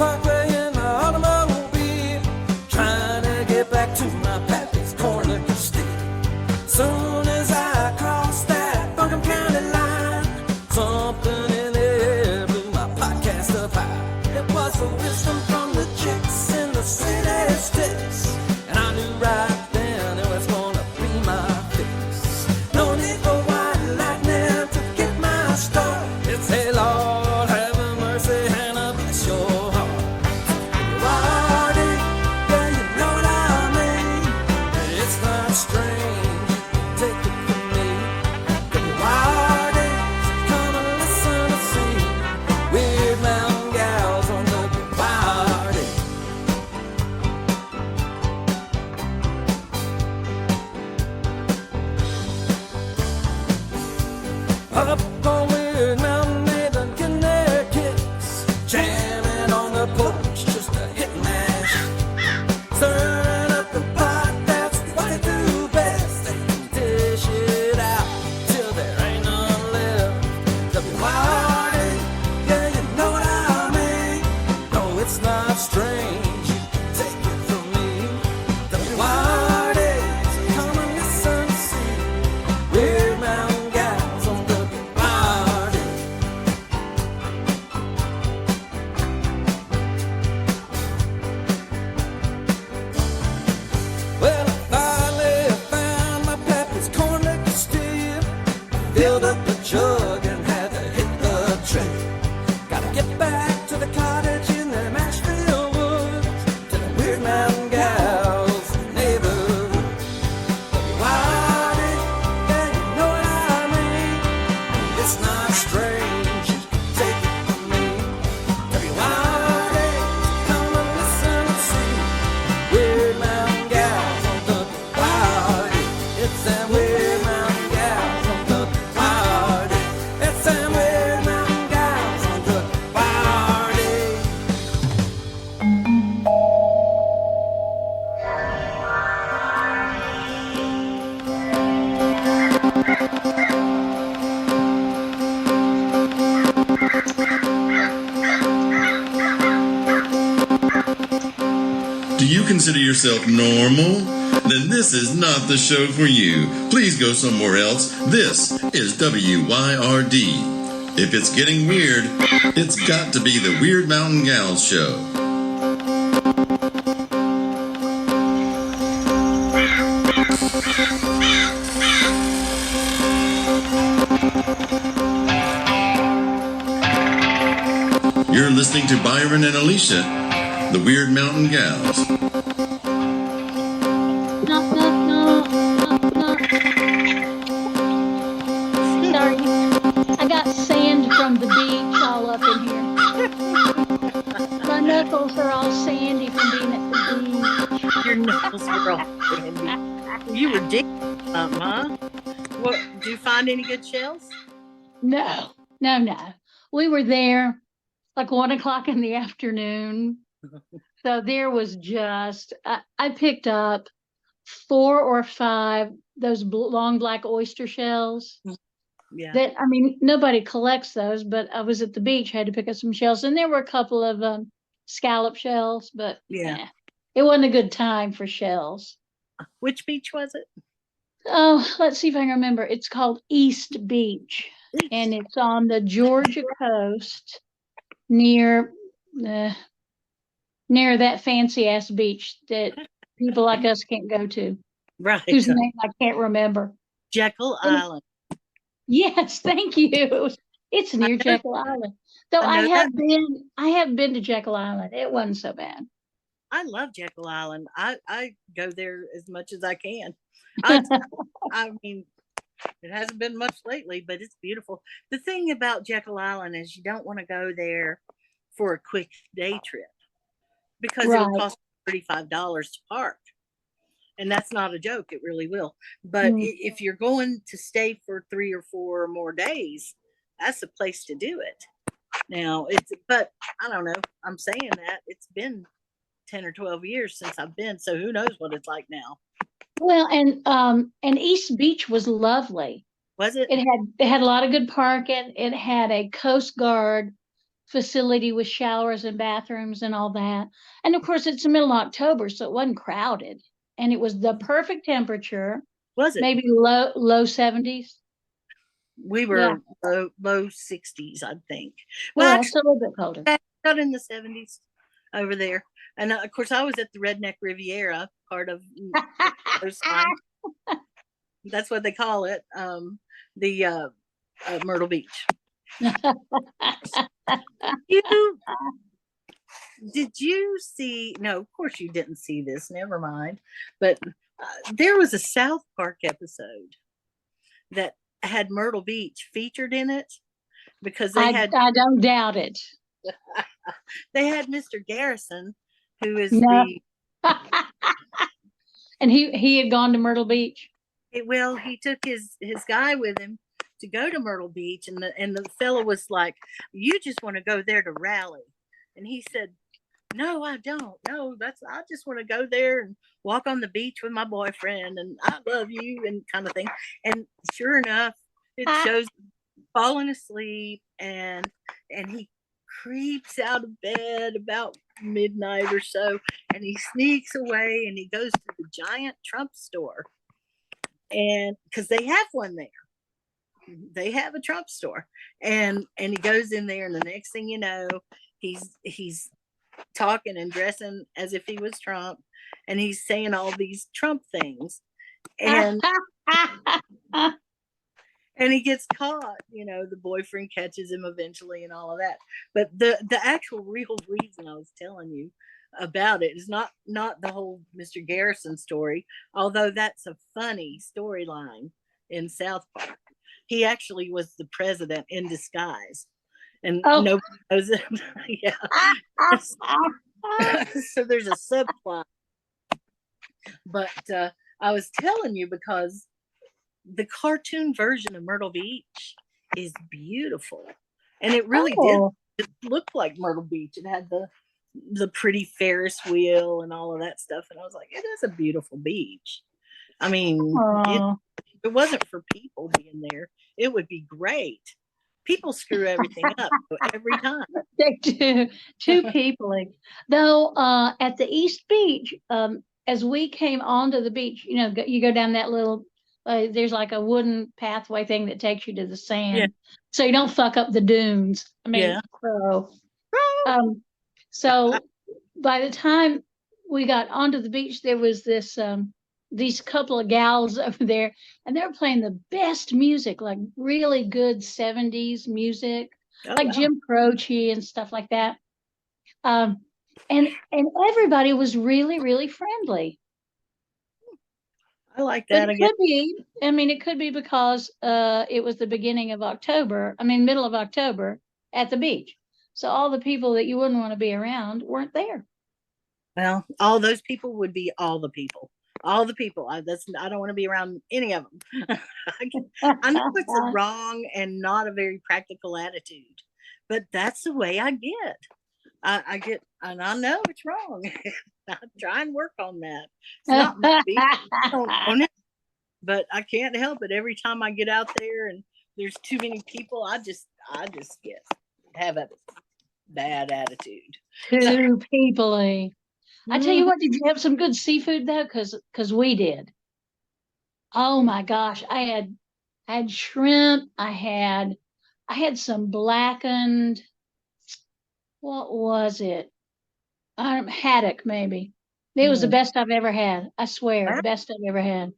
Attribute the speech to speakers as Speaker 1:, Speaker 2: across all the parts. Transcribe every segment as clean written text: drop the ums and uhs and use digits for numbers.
Speaker 1: Parkway in my automobile, trying to get back to my pappy's corn liquor stick. Soon as I crossed that Buncombe County line, something in the air blew my podcast up high. It was the wisdom from the chicks in the city sticks, and I knew right then it was gonna be my fix. No need for white lightning to get my start. It's hey Lord, have mercy, Hannah, bless your heart. Wardy, yeah, you know what I mean. It's not strange, take it from me. Wardy, come and listen to see weird mountain gals on the Wardy. Up on Weird Mountain, they've been getting their kicks, jamming on the porch just to hit and mash. Stirring up the pot, that's what they do best. They dish it out till there ain't none left. W-Y-R-D, yeah, you know what I mean. No, it's not strange, you can take it from me. W-Y-R-D, so come and listen to see weird mountain gals on W-Y-R-D. Well, I finally found my pappy's corn liquor still. Filled up the jug and had to hit the trail. Gotta get back to the cottage in the Mashville woods, to the weird mountain gals neighborhood. W-Y-R-D, yeah, you know what I mean. It's not strange, you can take it from me. W-Y-R-D, come and listen and see weird mountain gals on W-Y-R-D. It's them weird mountain gals on W-Y-R-D. It's them weird mountain gals on W-Y-R-D.
Speaker 2: Do you consider yourself normal? Then this is not the show for you. Please go somewhere else. This is WYRD. If it's getting weird, it's got to be the Weird Mountain Gals show. You're listening to Byron and Alicia, the Weird Mountain Gals.
Speaker 3: Knock, knock, knock, knock, knock. Sorry, I got sand from the beach all up in here. My knuckles are all sandy from being at the beach.
Speaker 4: Your knuckles are all sandy. You were digging something, huh? What, did you find any good shells?
Speaker 3: No. We were there like 1 o'clock in the afternoon. So there was just, I picked up 4 or 5 those long black oyster shells.
Speaker 4: Yeah.
Speaker 3: That, I mean, nobody collects those, but I was at the beach, had to pick up some shells, and there were a couple of scallop shells, but
Speaker 4: Yeah.
Speaker 3: it wasn't a good time for shells.
Speaker 4: Which beach was it?
Speaker 3: Oh, let's see if I can remember. It's called East Beach, and it's on the Georgia coast near that fancy ass beach that people like us can't go to,
Speaker 4: Right.
Speaker 3: whose name I can't remember.
Speaker 4: Jekyll Island.
Speaker 3: Yes, thank you. It's near Jekyll Island. Though I have been to Jekyll Island. It wasn't so bad.
Speaker 4: I love Jekyll Island. I go there as much as I can. I mean, it hasn't been much lately, but it's beautiful. The thing about Jekyll Island is you don't want to go there for a quick day trip because it'll cost $35 to park. And that's not a joke. It really will. But if you're going to stay for 3 or 4 or more days, that's the place to do it. Now, but I don't know. I'm saying that it's been 10 or 12 years since I've been. So who knows what it's like now.
Speaker 3: Well, and East Beach was lovely.
Speaker 4: Was it?
Speaker 3: It had a lot of good parking. It had a Coast Guard facility with showers and bathrooms and all that. And of course, it's the middle of October, so it wasn't crowded. And it was the perfect temperature,
Speaker 4: Was it?
Speaker 3: maybe low 70s.
Speaker 4: We
Speaker 3: Yeah.
Speaker 4: were low 60s, I think.
Speaker 3: Well,
Speaker 4: Well,
Speaker 3: it's a little bit colder.
Speaker 4: not in the 70s over there. And of course, I was at the Redneck Riviera, part of coastline. That's what they call it, the Myrtle Beach. You did you see? No, of course you didn't see this. Never mind. But there was a South Park episode that had Myrtle Beach featured in it because
Speaker 3: I don't doubt it.
Speaker 4: they had Mr. Garrison, who is
Speaker 3: No.
Speaker 4: the
Speaker 3: And he had gone to Myrtle Beach.
Speaker 4: well, he took his guy with him to go to Myrtle Beach, and the fellow was like, "You just want to go there to rally," and he said, "No, I don't. No, I just want to go there and walk on the beach with my boyfriend, and I love you," and kind of thing. And sure enough, it shows falling asleep, and he creeps out of bed about midnight or so, and he sneaks away and he goes to the giant Trump store, and because they have one there. They have a Trump store, and he goes in there, and the next thing you know, he's talking and dressing as if he was Trump, and he's saying all these Trump things, and and he gets caught. The boyfriend catches him eventually, and all of that. But the actual real reason I was telling you about it is not the whole Mr. Garrison story, although that's a funny storyline in South Park. He actually was the president in disguise, and nobody knows it. Yeah. So there's a subplot. But I was telling you because the cartoon version of Myrtle Beach is beautiful, and it really did. It looked like Myrtle Beach. It had the pretty Ferris wheel and all of that stuff, and I was like, it is a beautiful beach. I mean, if it wasn't for people being there, it would be great. People screw everything up every time.
Speaker 3: They do. Too peopling. Though at the East Beach, as we came onto the beach, you go down that little, there's like a wooden pathway thing that takes you to the sand. So you don't fuck up the dunes. I mean, so by the time we got onto the beach, there was these couple of gals over there, and they were playing the best music, like really good 70s music, like Jim Croce and stuff like that. And everybody was really, really friendly.
Speaker 4: I like that.
Speaker 3: It could be because it was the beginning of October, middle of October at the beach. So all the people that you wouldn't want to be around weren't there.
Speaker 4: Well, all those people would be all the people. All the people. I don't want to be around any of them. I know it's a wrong and not a very practical attitude, but that's the way I get. I get, and I know it's wrong. I try and work on that. It's not my beat. I don't own it, but I can't help it. Every time I get out there and there's too many people, I just have a bad attitude.
Speaker 3: Too peoply. I tell you what, did you have some good seafood though? Because we did. Oh my gosh, I had shrimp. I had some blackened. What was it? Haddock maybe. It was the best I've ever had. I swear, best I've ever had.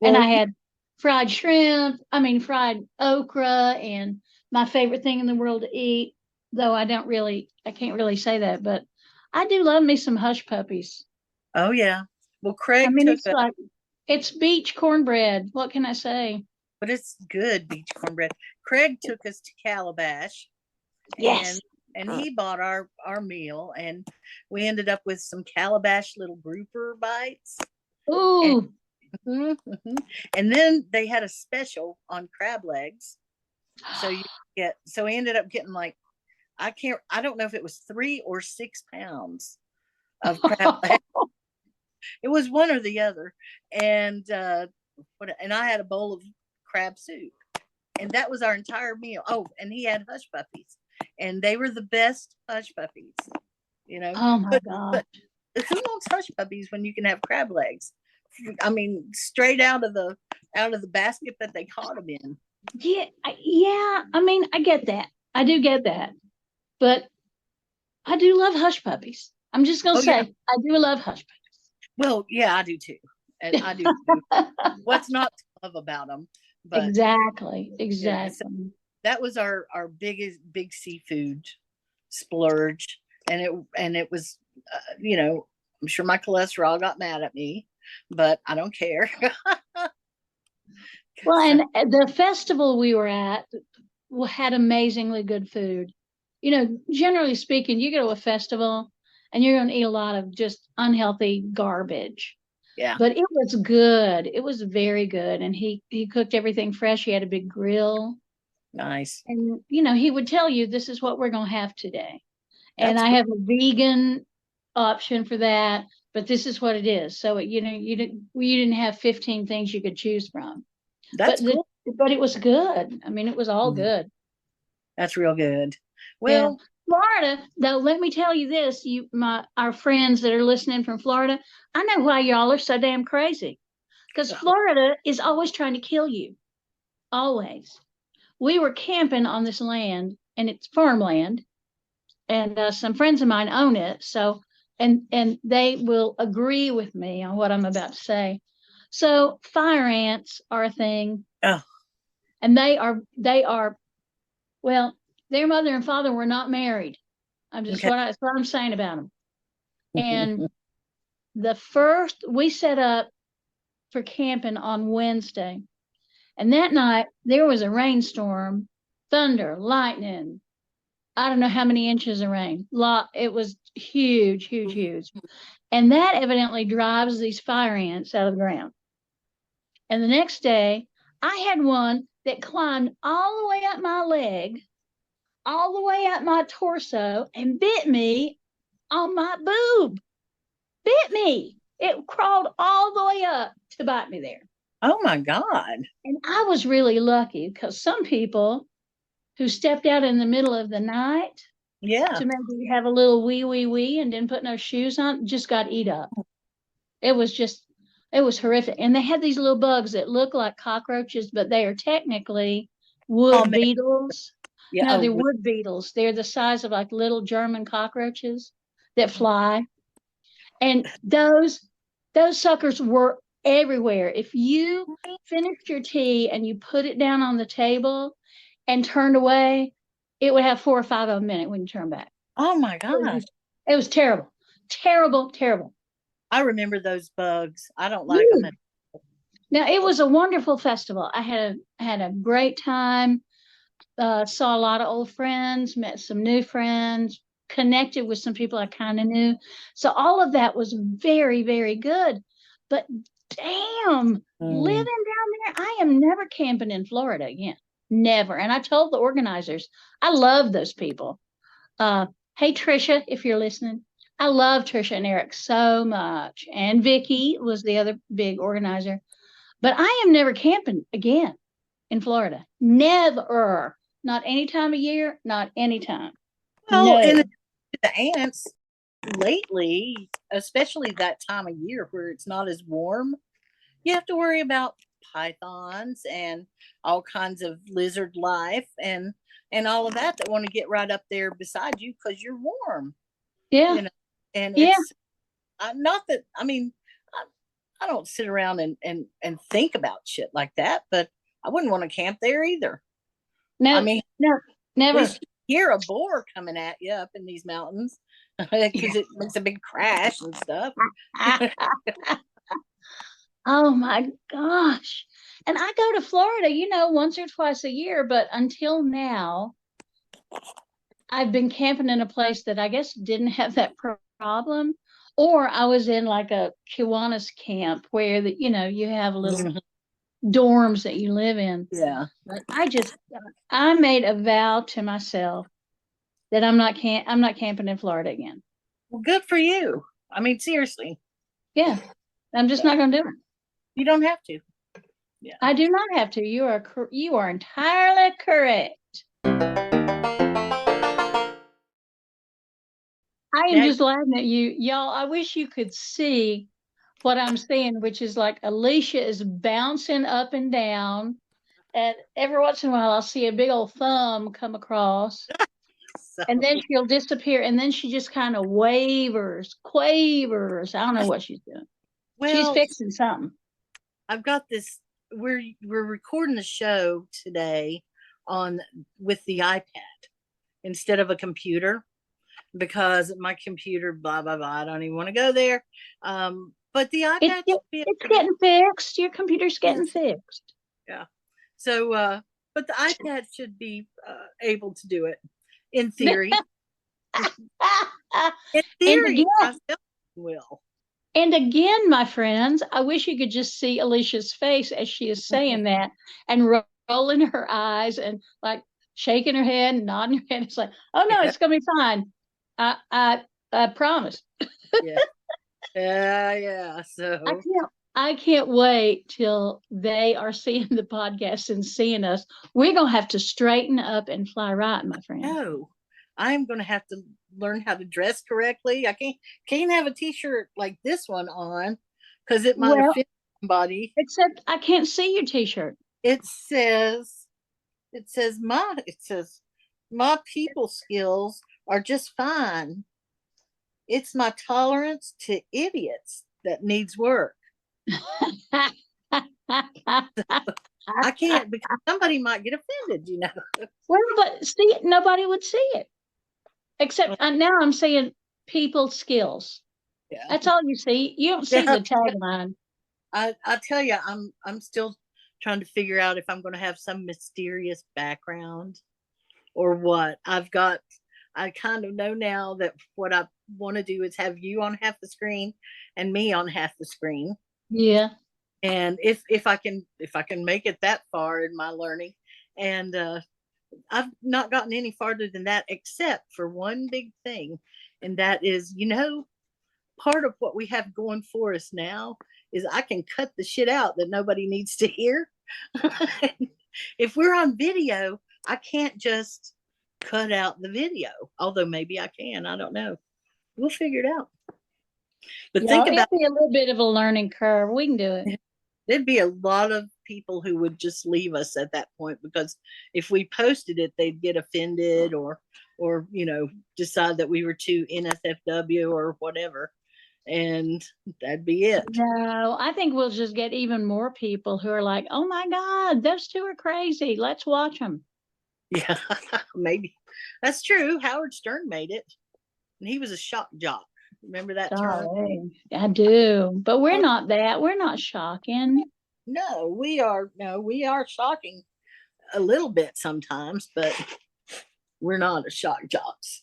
Speaker 3: And I had fried shrimp. Fried okra, and my favorite thing in the world to eat. Though I can't really say that, but I do love me some hush puppies.
Speaker 4: Oh yeah. Well, Craig
Speaker 3: it's beach cornbread. What can I say?
Speaker 4: But it's good beach cornbread. Craig took us to Calabash.
Speaker 3: Yes.
Speaker 4: And he bought our meal, and we ended up with some Calabash little grouper bites.
Speaker 3: Ooh.
Speaker 4: And then they had a special on crab legs. So we ended up getting like, I don't know if it was 3 or 6 pounds of crab legs. It was one or the other. And I had a bowl of crab soup, and that was our entire meal. Oh, and he had hush puppies. and they were the best hush puppies.
Speaker 3: Oh my
Speaker 4: but
Speaker 3: God.
Speaker 4: who wants hush puppies when you can have crab legs? I mean, straight out of the basket that they caught them in.
Speaker 3: Yeah, yeah. I mean, I get that. I do get that. But I do love hush puppies. I'm just gonna say,
Speaker 4: Yeah.
Speaker 3: I do love hush
Speaker 4: Well, yeah, I do too. And I do too. What's not to love about them? But
Speaker 3: exactly,
Speaker 4: so
Speaker 3: exactly.
Speaker 4: that was our big seafood splurge, and it was, I'm sure my cholesterol got mad at me, but I don't care.
Speaker 3: Well, and the festival we were at had amazingly good food. Generally speaking, you go to a festival and you're going to eat a lot of just unhealthy garbage.
Speaker 4: Yeah,
Speaker 3: But it was good. It was very good. And he cooked everything fresh. He had a big grill.
Speaker 4: nice.
Speaker 3: And, he would tell you, this is what we're going to have today. And
Speaker 4: That's
Speaker 3: I have a vegan option for that, but this is what it is. So, you didn't have 15 things you could choose from.
Speaker 4: that's
Speaker 3: But
Speaker 4: cool.
Speaker 3: but it was good. I mean, it was all good.
Speaker 4: That's real good.
Speaker 3: Yeah.
Speaker 4: Well,
Speaker 3: Florida, though, let me tell you this, our friends that are listening from Florida, I know why y'all are so damn crazy. Because Florida is always trying to kill you. Always. We were camping on this land, and it's farmland, and some friends of mine own it. So, and they will agree with me on what I'm about to say. So, fire ants are a thing,
Speaker 4: oh,
Speaker 3: and they are well, their mother and father were not married.
Speaker 4: okay.
Speaker 3: That's what I'm saying about them. And we set up for camping on Wednesday, and that night there was a rainstorm, thunder, lightning. I don't know how many inches of rain. It was huge, huge, huge, and that evidently drives these fire ants out of the ground. And the next day, I had one that climbed all the way up my leg, all the way up my torso, and bit me on my boob. Bit me. It crawled all the way up to bite me there.
Speaker 4: Oh my God.
Speaker 3: And I was really lucky because some people who stepped out in the middle of the night
Speaker 4: Yeah.
Speaker 3: to maybe have a little wee and didn't put no shoes on just got eat up. It was horrific. And they had these little bugs that look like cockroaches, but they are technically wood beetles.
Speaker 4: Yeah.
Speaker 3: No, they're wood beetles. They're the size of like little German cockroaches that fly. And those suckers were everywhere. If you finished your tea and you put it down on the table and turned away, it would have 4 or 5 of them in it when you turn back.
Speaker 4: Oh my gosh.
Speaker 3: It was terrible. Terrible, terrible.
Speaker 4: I remember those bugs. I don't like them.
Speaker 3: Now, it was a wonderful festival. I had a great time. Saw a lot of old friends, met some new friends, connected with some people I kind of knew. So all of that was very, very good. But damn, living down there, I am never camping in Florida again. Never. And I told the organizers, I love those people. Hey, Trisha, if you're listening, I love Trisha and Eric so much. And Vicky was the other big organizer. But I am never camping again in Florida. Never. Not any time of year, not any time.
Speaker 4: Well,
Speaker 3: No.
Speaker 4: and the ants lately, especially that time of year where it's not as warm, you have to worry about pythons and all kinds of lizard life and all of that want to get right up there beside you because you're warm.
Speaker 3: Yeah.
Speaker 4: And
Speaker 3: yeah.
Speaker 4: it's not that, I mean, I don't sit around and think about shit like that, but I wouldn't want to camp there either.
Speaker 3: No,
Speaker 4: I mean,
Speaker 3: no, never.
Speaker 4: you hear a boar coming at you up in these mountains because it makes a big crash and stuff.
Speaker 3: Oh my gosh. And I go to Florida, once or twice a year, but until now, I've been camping in a place that I guess didn't have that problem. Or I was in like a Kiwanis camp where you have little dorms that you live in.
Speaker 4: Yeah.
Speaker 3: But I made a vow to myself that I'm not camping in Florida again.
Speaker 4: Well, good for you. I mean, seriously.
Speaker 3: Yeah. I'm just not going to do it.
Speaker 4: You don't have to. Yeah.
Speaker 3: I do not have to. You are entirely correct. I am just laughing at you. Y'all, I wish you could see what I'm seeing, which is like Alicia is bouncing up and down. And every once in a while, I'll see a big old thumb come across.
Speaker 4: So,
Speaker 3: And then she'll disappear. And then she just kind of quavers. I don't know what she's doing. She's
Speaker 4: well,
Speaker 3: fixing something.
Speaker 4: I've got this. We're recording the show today with the iPad instead of a computer because my computer, blah blah blah. I don't even want to go there. But the iPad should be
Speaker 3: It's getting fixed. Your computer's getting
Speaker 4: Yes.
Speaker 3: fixed.
Speaker 4: Yeah. So, but the iPad should be able to do it in theory. In theory,
Speaker 3: again-
Speaker 4: my cell phone will.
Speaker 3: And again, my friends, I wish you could just see Alicia's face as she is saying that and rolling her eyes and like shaking her head and nodding her head. It's like, oh no, it's gonna be fine. I promise.
Speaker 4: Yeah. Yeah. So
Speaker 3: I can't wait till they are seeing the podcast and seeing us. We're gonna have to straighten up and fly right, my friend.
Speaker 4: no, I'm going to have to learn how to dress correctly. I can't have a t-shirt like this one on because it might
Speaker 3: Well,
Speaker 4: offend somebody.
Speaker 3: except I can't see your t-shirt.
Speaker 4: It says my people skills are just fine. It's my tolerance to idiots that needs work. I can't because somebody might get offended, you know.
Speaker 3: Well, but see, nobody would see it. Except now I'm saying people skills.
Speaker 4: Yeah.
Speaker 3: That's all you see. You don't see
Speaker 4: Yeah.
Speaker 3: the tagline.
Speaker 4: I tell you, I'm still trying to figure out if I'm going to have some mysterious background or what. I kind of know now that what I want to do is have you on half the screen and me on half the screen.
Speaker 3: Yeah.
Speaker 4: And if I can make it that far in my learning, and I've not gotten any farther than that except for one big thing, and that is, part of what we have going for us now is I can cut the shit out that nobody needs to hear. If we're on video, I can't just cut out the video, although maybe I can. I don't know. We'll figure it out. But
Speaker 3: Yeah,
Speaker 4: think about
Speaker 3: it'll be a little bit of a learning curve. We can do it.
Speaker 4: there'd be a lot of people who would just leave us at that point because if we posted it, they'd get offended or decide that we were too NSFW or whatever, and that'd be it.
Speaker 3: No, I think we'll just get even more people who are like, oh my God, those two are crazy. Let's watch them.
Speaker 4: Yeah, maybe that's true. Howard Stern made it, and he was a shock jock. Remember that term?
Speaker 3: Golly, I do. But we're not that. We're not shocking.
Speaker 4: No, we are. No, we are shocking a little bit sometimes, but we're not a shock jocks.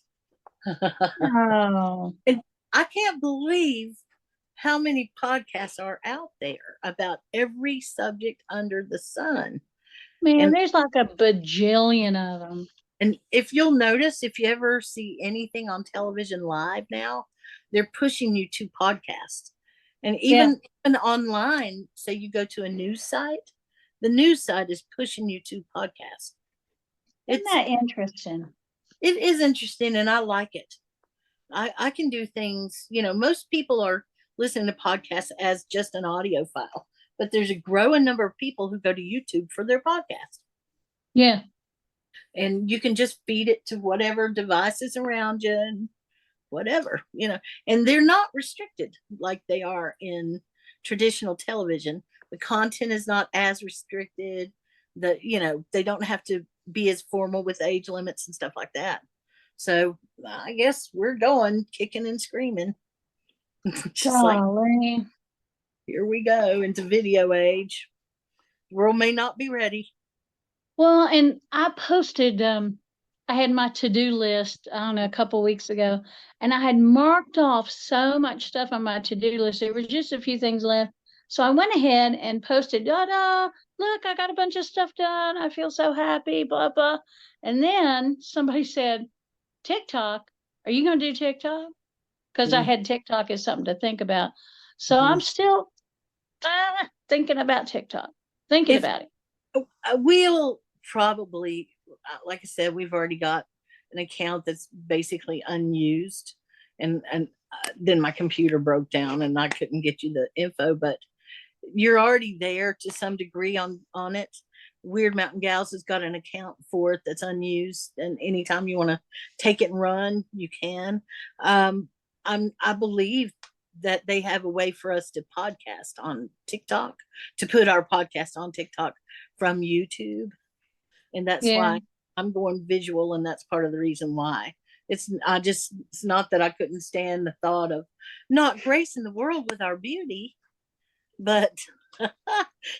Speaker 3: Oh.
Speaker 4: And I can't believe how many podcasts are out there about every subject under the sun.
Speaker 3: Man,
Speaker 4: And-
Speaker 3: there's like a bajillion of them.
Speaker 4: And if you'll notice, if you ever see anything on television live now, they're pushing you to podcasts. And even online, say you go to a news site, the news site is pushing you to podcasts.
Speaker 3: Isn't that interesting?
Speaker 4: It is interesting, and I like it. I can do things, most people are listening to podcasts as just an audio file, but there's a growing number of people who go to YouTube for their podcast.
Speaker 3: Yeah.
Speaker 4: And you can just feed it to whatever devices around you and whatever, and they're not restricted like they are in traditional television. The content is not as restricted. They don't have to be as formal with age limits and stuff like that. So I guess we're going kicking and screaming. Just like, here we go into video age. The world may not be ready.
Speaker 3: Well, and I posted, I had my to-do list, I don't know, a couple weeks ago, and I had marked off so much stuff on my to-do list. There was just a few things left. So I went ahead and posted, look, I got a bunch of stuff done. I feel so happy, blah, blah. And then somebody said, TikTok, are you going to do TikTok? Because I had TikTok as something to think about. So I'm still thinking about TikTok, thinking about it.
Speaker 4: We'll probably, like I said, we've already got an account that's basically unused. and then my computer broke down and I couldn't get you the info, but you're already there to some degree on it. Weird Mountain Gals has got an account for it that's unused, and anytime you want to take it and run, you can. I believe that they have a way for us to podcast on TikTok, to put our podcast on TikTok from YouTube, and that's
Speaker 3: Yeah.
Speaker 4: why I'm going visual, and that's part of the reason why. It's not that I couldn't stand the thought of not gracing the world with our beauty, but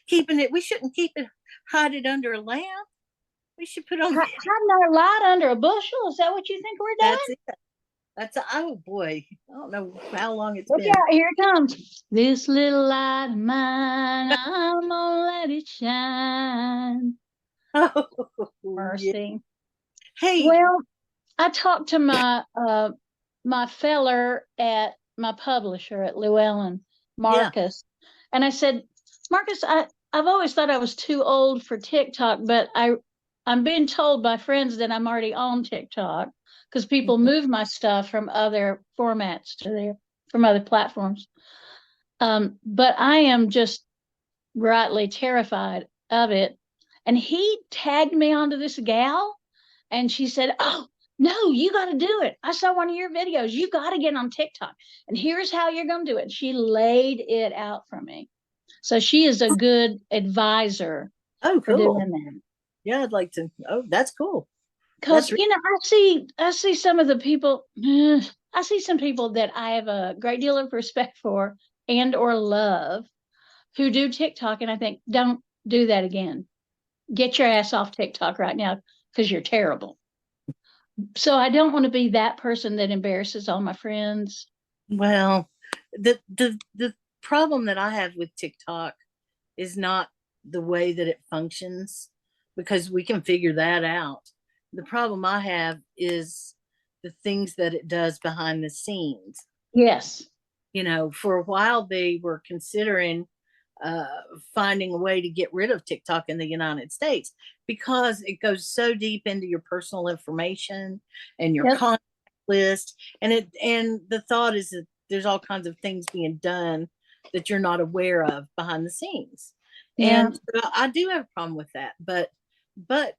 Speaker 4: keeping it. We shouldn't keep it, hide it under a lamp. We should put on.
Speaker 3: Hiding our light under a bushel. Is that what you think we're doing?
Speaker 4: That's it. Oh boy, I don't know how long it's
Speaker 3: Look
Speaker 4: been.
Speaker 3: out, here it comes. This little light of mine, I'm gonna let it shine.
Speaker 4: Oh,
Speaker 3: Mercy.
Speaker 4: yeah. Hey,
Speaker 3: Well, I talked to my feller at my publisher at Llewellyn, Marcus, and I said, Marcus, I've always thought I was too old for TikTok, but I'm being told by friends that I'm already on TikTok because people move my stuff from other formats to there, from other platforms. But I am just rightly terrified of it. And he tagged me onto this gal, and she said, "Oh, no, you got to do it. I saw one of your videos. You got to get on TikTok. And here's how you're going to do it." She laid it out for me. So she is a good advisor
Speaker 4: oh,
Speaker 3: for
Speaker 4: cool.
Speaker 3: doing that.
Speaker 4: Yeah, I'd like to. Oh, that's cool.
Speaker 3: Because, I see some of the people, I see some people that I have a great deal of respect for and or love who do TikTok. And I think, don't do that again. Get your ass off TikTok right now because you're terrible. So I don't want to be that person that embarrasses all my friends.
Speaker 4: Well, the problem that I have with TikTok is not the way that it functions, because we can figure that out. The problem I have is the things that it does behind the scenes.
Speaker 3: Yes.
Speaker 4: For a while they were considering finding a way to get rid of TikTok in the United States because it goes so deep into your personal information and your contact list, and the thought is that there's all kinds of things being done that you're not aware of behind the scenes.
Speaker 3: Yeah.
Speaker 4: And so I do have a problem with that, but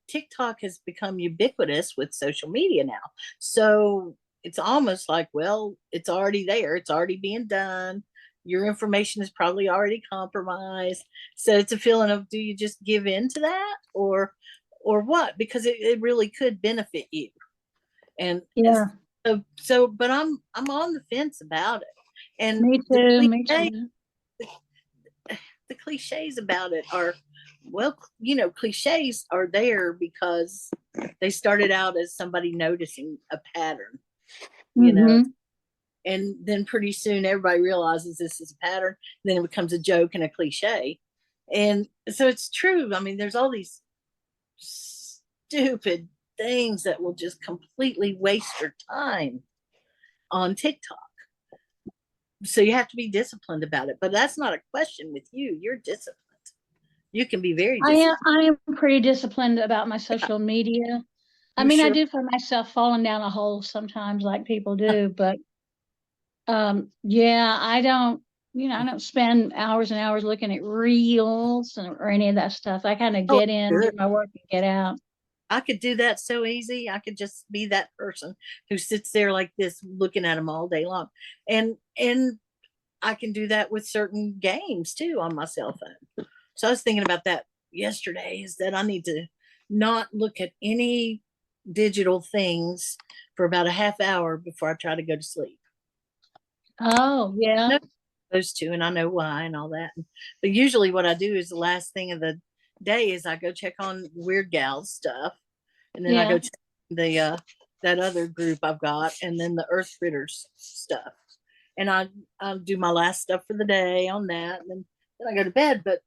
Speaker 4: TikTok has become ubiquitous with social media now, so it's almost like, well, it's already there, it's already being done, your information is probably already compromised. So it's a feeling of, do you just give in to that or what? Because it really could benefit you. And
Speaker 3: Yeah.
Speaker 4: but I'm on the fence about it. And
Speaker 3: Me too. Me too.
Speaker 4: The cliches about it are, well, cliches are there because they started out as somebody noticing a pattern, and then pretty soon everybody realizes this is a pattern. Then it becomes a joke and a cliche. And so it's true. I mean, there's all these stupid things that will just completely waste your time on TikTok. So you have to be disciplined about it. But that's not a question with you. You're disciplined. You can be very disciplined.
Speaker 3: I am pretty disciplined about my social media. I mean, I do find myself falling down a hole sometimes like people do, but I don't spend hours and hours looking at reels or any of that stuff. I kind of get in, do my work, and get out.
Speaker 4: I could do that so easy. I could just be that person who sits there like this, looking at them all day long. And I can do that with certain games too on my cell phone. So I was thinking about that yesterday, is that I need to not look at any digital things for about a half hour before I try to go to sleep.
Speaker 3: Oh, yeah.
Speaker 4: Those two, and I know why and all that. But usually what I do is the last thing of the day is I go check on Weird Gals stuff, and then I go check the that other group I've got, and then the Earth Critters stuff, and I'll do my last stuff for the day on that, and then I go to bed. But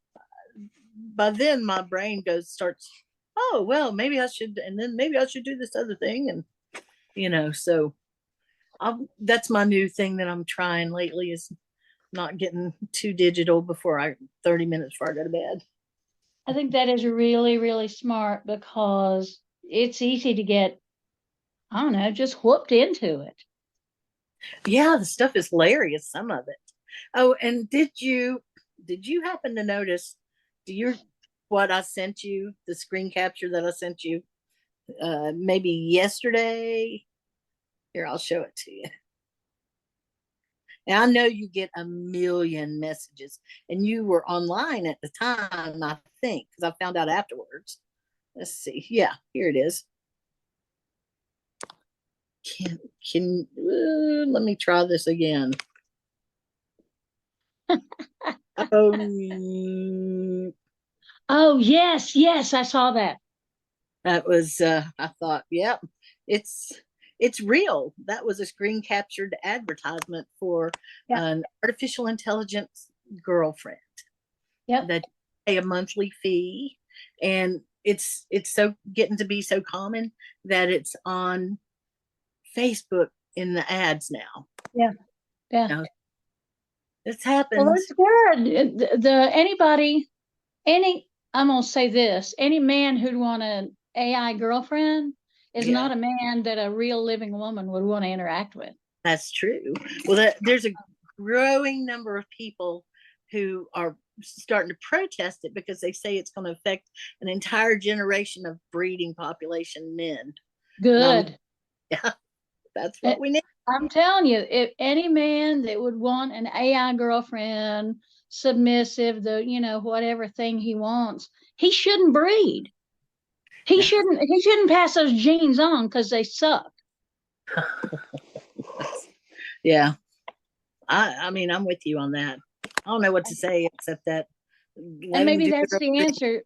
Speaker 4: by then my brain starts, oh well, maybe I should, and then maybe I should do this other thing, and so that's my new thing that I'm trying lately, is not getting too digital 30 minutes before I go to bed.
Speaker 3: I think that is really, really smart, because it's easy to get, I don't know, just whooped into it.
Speaker 4: Yeah, the stuff is hilarious, some of it. Oh, and did you happen to notice, do you what I sent you, the screen capture that I sent you maybe yesterday? Here, I'll show it to you. And I know you get a million messages, and you were online at the time, I think, because I found out afterwards. Let's see. Yeah, here it is. Can let me try this again. Oh,
Speaker 3: Oh, yes, yes, I saw that.
Speaker 4: that was I thought, yep, it's it's real. That was a screen captured advertisement for
Speaker 3: Yeah.
Speaker 4: an artificial intelligence girlfriend
Speaker 3: Yep.
Speaker 4: that pay a monthly fee, and it's so getting to be so common that it's on Facebook in the ads now.
Speaker 3: Yeah. Yeah.
Speaker 4: Now, this
Speaker 3: Well,
Speaker 4: happens.
Speaker 3: that's good. I'm gonna say this: any man who'd want an AI girlfriend is
Speaker 4: Yeah,
Speaker 3: not a man that a real living woman would want to interact with.
Speaker 4: that's true. Well, there's a growing number of people who are starting to protest it because they say it's going to affect an entire generation of breeding population men.
Speaker 3: Good.
Speaker 4: Yeah, that's
Speaker 3: Uh,
Speaker 4: what we need.
Speaker 3: I'm telling you, if any man that would want an AI girlfriend, submissive, whatever thing he wants, he shouldn't breed. He shouldn't pass those genes on because they suck.
Speaker 4: Yeah, I mean, I'm with you on that. I don't know what to say except that
Speaker 3: And
Speaker 4: let him
Speaker 3: maybe
Speaker 4: do
Speaker 3: that's
Speaker 4: it.
Speaker 3: the answer.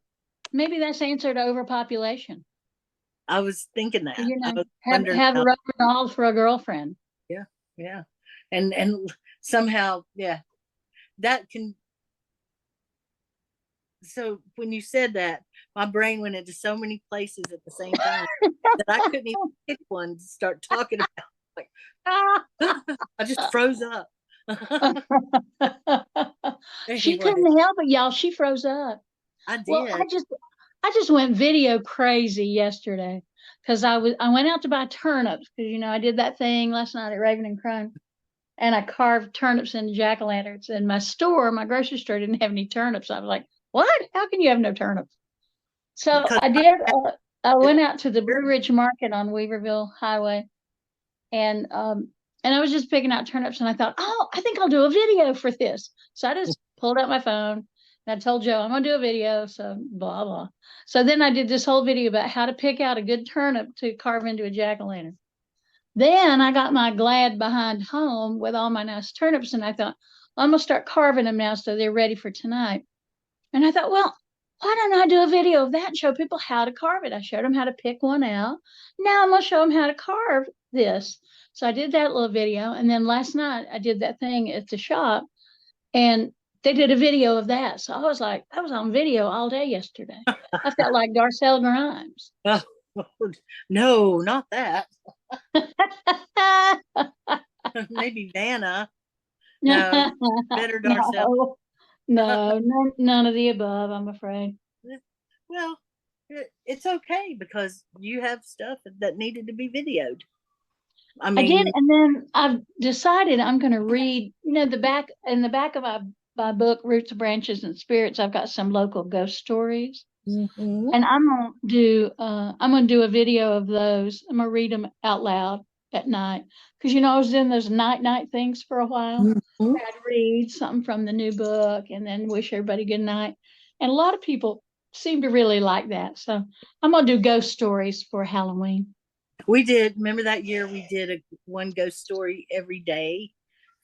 Speaker 3: Maybe that's the answer to overpopulation.
Speaker 4: I was thinking that.
Speaker 3: You
Speaker 4: I
Speaker 3: know,
Speaker 4: was
Speaker 3: have
Speaker 4: wondering
Speaker 3: have
Speaker 4: how,
Speaker 3: rubber dolls for a girlfriend.
Speaker 4: yeah, yeah. And somehow, yeah, that can, so when you said that, my brain went into so many places at the same time that I couldn't even pick one to start talking about. Like, I just froze up.
Speaker 3: She
Speaker 4: Anyway,
Speaker 3: couldn't help it, y'all. She froze up.
Speaker 4: I
Speaker 3: Well,
Speaker 4: did.
Speaker 3: I just went video crazy yesterday because I went out to buy turnips because I did that thing last night at Raven and Crone, and I carved turnips into jack-o'-lanterns. And my grocery store didn't have any turnips. I was like, "What? How can you have no turnips?" So
Speaker 4: Because
Speaker 3: I did. I went out to the Blue Ridge Market on Weaverville Highway, and I was just picking out turnips, and I thought, oh, I think I'll do a video for this. So I just pulled out my phone and I told Joe I'm gonna do a video. So blah blah. So then I did this whole video about how to pick out a good turnip to carve into a jack-o'-lantern. Then I got my Glade behind home with all my nice turnips, and I thought, well, I'm gonna start carving them now so they're ready for tonight. And I thought, well, why don't I do a video of that and show people how to carve it? I showed them how to pick one out. Now I'm going to show them how to carve this. So I did that little video. And then last night I did that thing at the shop and they did a video of that. So I was like, I was on video all day yesterday. I felt like Darcel Grimes.
Speaker 4: oh, no, not that. Maybe Vanna. No, better Darcel.
Speaker 3: None of the above, I'm afraid.
Speaker 4: Well, it's okay because you have stuff that needed to be videoed. I
Speaker 3: I did,
Speaker 4: mean,
Speaker 3: and then I've decided I'm going to read. The back in the back of my book, Roots, Branches, and Spirits. I've got some local ghost stories,
Speaker 4: mhm,
Speaker 3: and I'm gonna do a video of those. I'm gonna read them out loud at night because I was doing those night things for a while.
Speaker 4: mhm.
Speaker 3: I'd read something from the new book and then wish everybody good night, and a lot of people seem to really like that. So I'm gonna do ghost stories for Halloween.
Speaker 4: We did. Remember that year we did one ghost story every day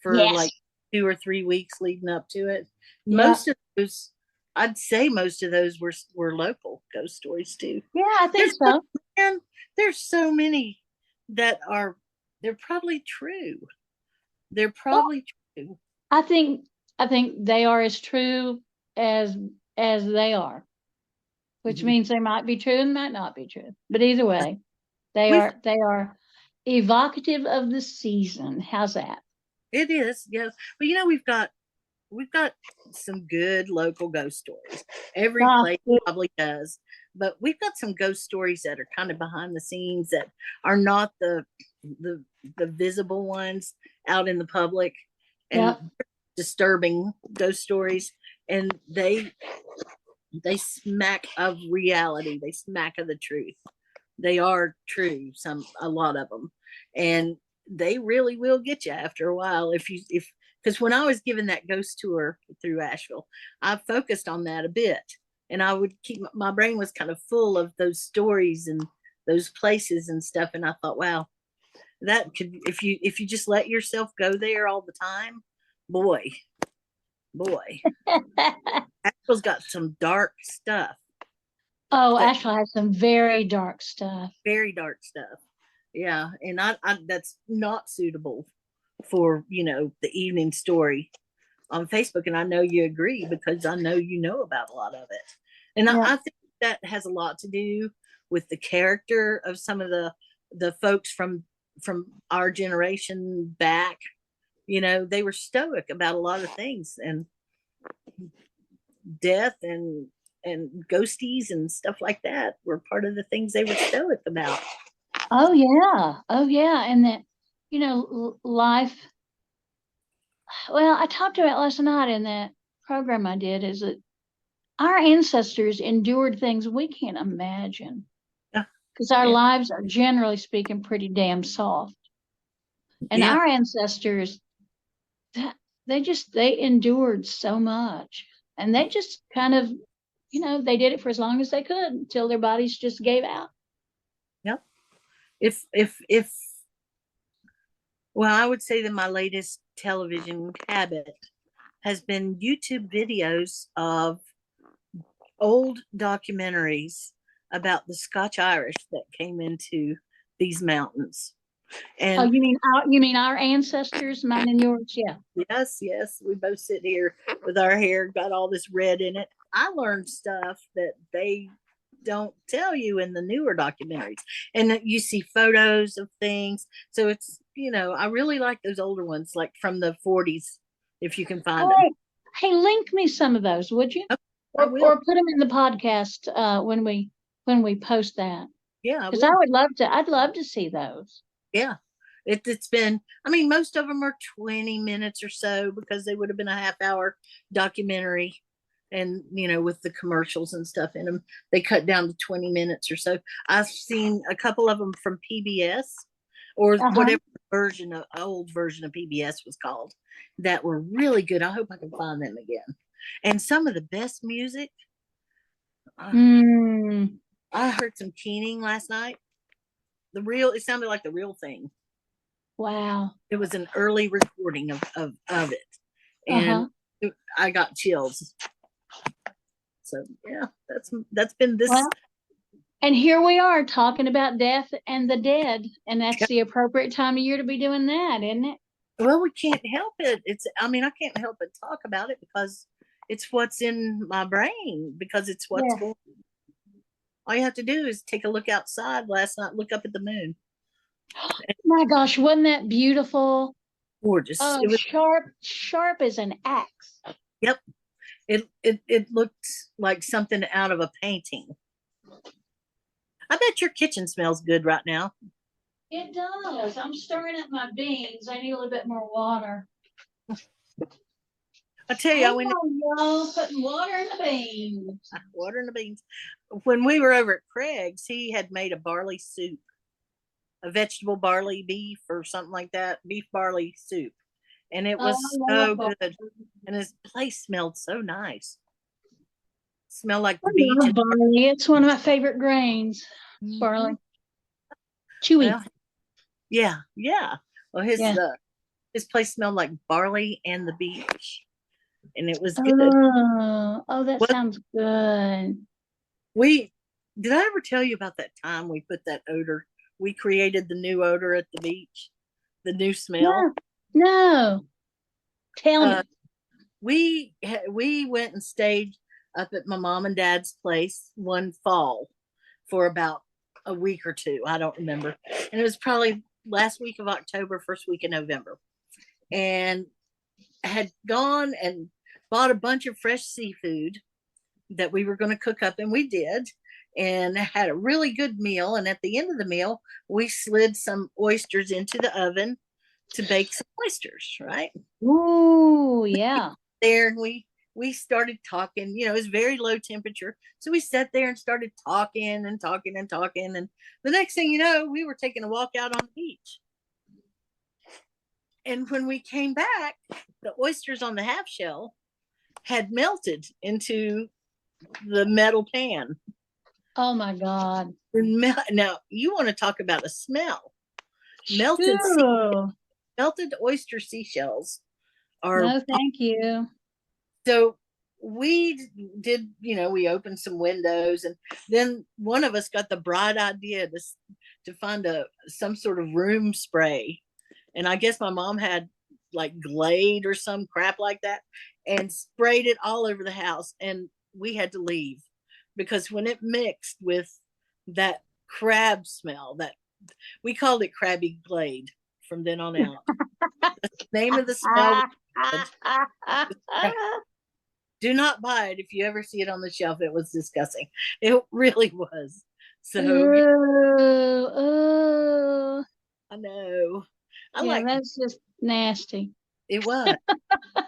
Speaker 4: for
Speaker 3: Yes.
Speaker 4: like 2 or 3 weeks leading up to it.
Speaker 3: Yeah.
Speaker 4: Most of those, I'd say most of those were local ghost stories too.
Speaker 3: Yeah, I think
Speaker 4: There's
Speaker 3: so.
Speaker 4: and there's so many that they're probably true. They're
Speaker 3: Well,
Speaker 4: probably true.
Speaker 3: I think they are as true as they are, which
Speaker 4: Mhm.
Speaker 3: means they might be true and might not be true. But either way,
Speaker 4: We've
Speaker 3: they are evocative of the season. How's that?
Speaker 4: it is, yes. But we've got some good local ghost stories. Every
Speaker 3: Ah,
Speaker 4: place probably does, but we've got some ghost stories that are kind of behind the scenes that are not the the visible ones out in the public, and
Speaker 3: Yep.
Speaker 4: disturbing ghost stories, and they smack of reality. They smack of the truth. They are true, a lot of them, and they really will get you after a while if because when I was given that ghost tour through Asheville, I focused on that a bit, and I would keep my brain was kind of full of those stories and those places and stuff, and I thought, wow, that could, if you just let yourself go there all the time, boy, Asheville's got some dark stuff.
Speaker 3: Oh,
Speaker 4: That-
Speaker 3: Asheville has some very dark stuff.
Speaker 4: Very dark stuff. Yeah, and I that's not suitable for the evening story on Facebook, and I know you agree because I know you know about a lot of it, and
Speaker 3: Yeah.
Speaker 4: I think that has a lot to do with the character of some of the folks from our generation back. They were stoic about a lot of things, and death and ghosties and stuff like that were part of the things they were stoic about.
Speaker 3: Oh yeah. Oh yeah. And that, life. Well, I talked about last night in that program I did is that our ancestors endured things we can't imagine
Speaker 4: Yeah.
Speaker 3: because our
Speaker 4: Yeah.
Speaker 3: lives are generally speaking pretty damn soft. And
Speaker 4: Yeah.
Speaker 3: our ancestors, they endured so much, and they just kind of, they did it for as long as they could until their bodies just gave out.
Speaker 4: Yep. If well, I would say that my latest television habit has been YouTube videos of old documentaries about the Scotch Irish that came into these mountains.
Speaker 3: Oh,
Speaker 4: And
Speaker 3: you mean our ancestors, mine and yours? Yeah.
Speaker 4: yes, we both sit here with our hair got all this red in it. I learned stuff that they don't tell you in the newer documentaries, and that you see photos of things. So it's I really like those older ones, like from the 40s, if you can find them.
Speaker 3: Hey, link me some of those, would you?
Speaker 4: I will.
Speaker 3: Or put them in the podcast when we post that.
Speaker 4: Yeah,
Speaker 3: Because I would love to. I'd love to see those.
Speaker 4: yeah. It's been, I mean, most of them are 20 minutes or so because they would have been a half-hour documentary, and with the commercials and stuff in them, they cut down to 20 minutes or so. I've seen a couple of them from PBS or whatever old version of PBS was called, that were really good. I hope I can find them again. And some of the best music. I heard some keening last night. It sounded like the real thing.
Speaker 3: Wow.
Speaker 4: It was an early recording of it, and I got chills. So yeah, that's been this.
Speaker 3: Well, and here we are talking about death and the dead, and that's the appropriate time of year to be doing that, isn't it?
Speaker 4: Well, we can't help it. I can't help but talk about it because it's what's in my brain, because it's what's going. All you have to do is take a look outside last night, look up at the moon.
Speaker 3: My gosh, wasn't that beautiful?
Speaker 4: Gorgeous.
Speaker 3: Oh,
Speaker 4: It was
Speaker 3: sharp as an axe.
Speaker 4: Yep. It looked like something out of a painting. I bet your kitchen smells good right now.
Speaker 3: It does. I'm stirring up my beans. I need a little bit more water.
Speaker 4: I tell you,
Speaker 3: y'all, putting water in the beans.
Speaker 4: Water in the beans. When we were over at Craig's, he had made a barley soup, a vegetable barley beef or something like that, beef barley soup, and it was so good. And his place smelled so nice. Smelled like the beach.
Speaker 3: Barley. It's one of my favorite grains. Barley. Chewy.
Speaker 4: Well, yeah. Well, his place smelled like barley and the beach, and it was good.
Speaker 3: Oh, that sounds good.
Speaker 4: Did I ever tell you about that time we put that odor? We created the new odor at the beach, the new smell.
Speaker 3: No. Tell me.
Speaker 4: We went and stayed up at my mom and dad's place one fall for about a week or two. I don't remember. And it was probably last week of October, first week of November. And I had gone and bought a bunch of fresh seafood that we were going to cook up, and we did. and had a really good meal. And at the end of the meal, we slid some oysters into the oven to bake some oysters, right?
Speaker 3: Ooh, yeah.
Speaker 4: There, and we started talking. You know, it was very low temperature, so we sat there and started talking and talking and talking. And the next thing you know, we were taking a walk out on the beach. And when we came back, the oysters on the half shell had melted into the metal pan.
Speaker 3: Oh my God.
Speaker 4: Now, you want to talk about a smell. Melted
Speaker 3: Ooh.
Speaker 4: melted oyster seashells are
Speaker 3: No, thank you.
Speaker 4: so we did, you know, we opened some windows, and then one of us got the bright idea to find some sort of room spray. And I guess my mom had like Glade or some crap like that, and sprayed it all over the house. And we had to leave because when it mixed with that crab smell, that we called it Crabby Glade from then on out. The name of the smell. Do not buy it if you ever see it on the shelf. It was disgusting. It really was. So
Speaker 3: Ooh.
Speaker 4: I know. I
Speaker 3: Yeah,
Speaker 4: like
Speaker 3: that's just nasty.
Speaker 4: it was.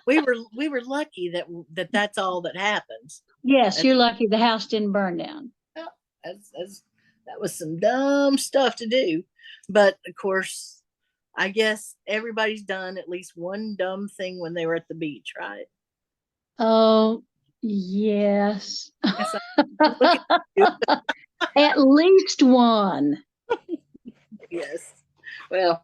Speaker 4: We were lucky that's all that happens.
Speaker 3: Yes, you're lucky the house didn't burn down.
Speaker 4: That was some dumb stuff to do. But of course, I guess everybody's done at least one dumb thing when they were at the beach, right?
Speaker 3: Oh, yes.
Speaker 4: Yes, look at you.
Speaker 3: At least one.
Speaker 4: Yes. Well,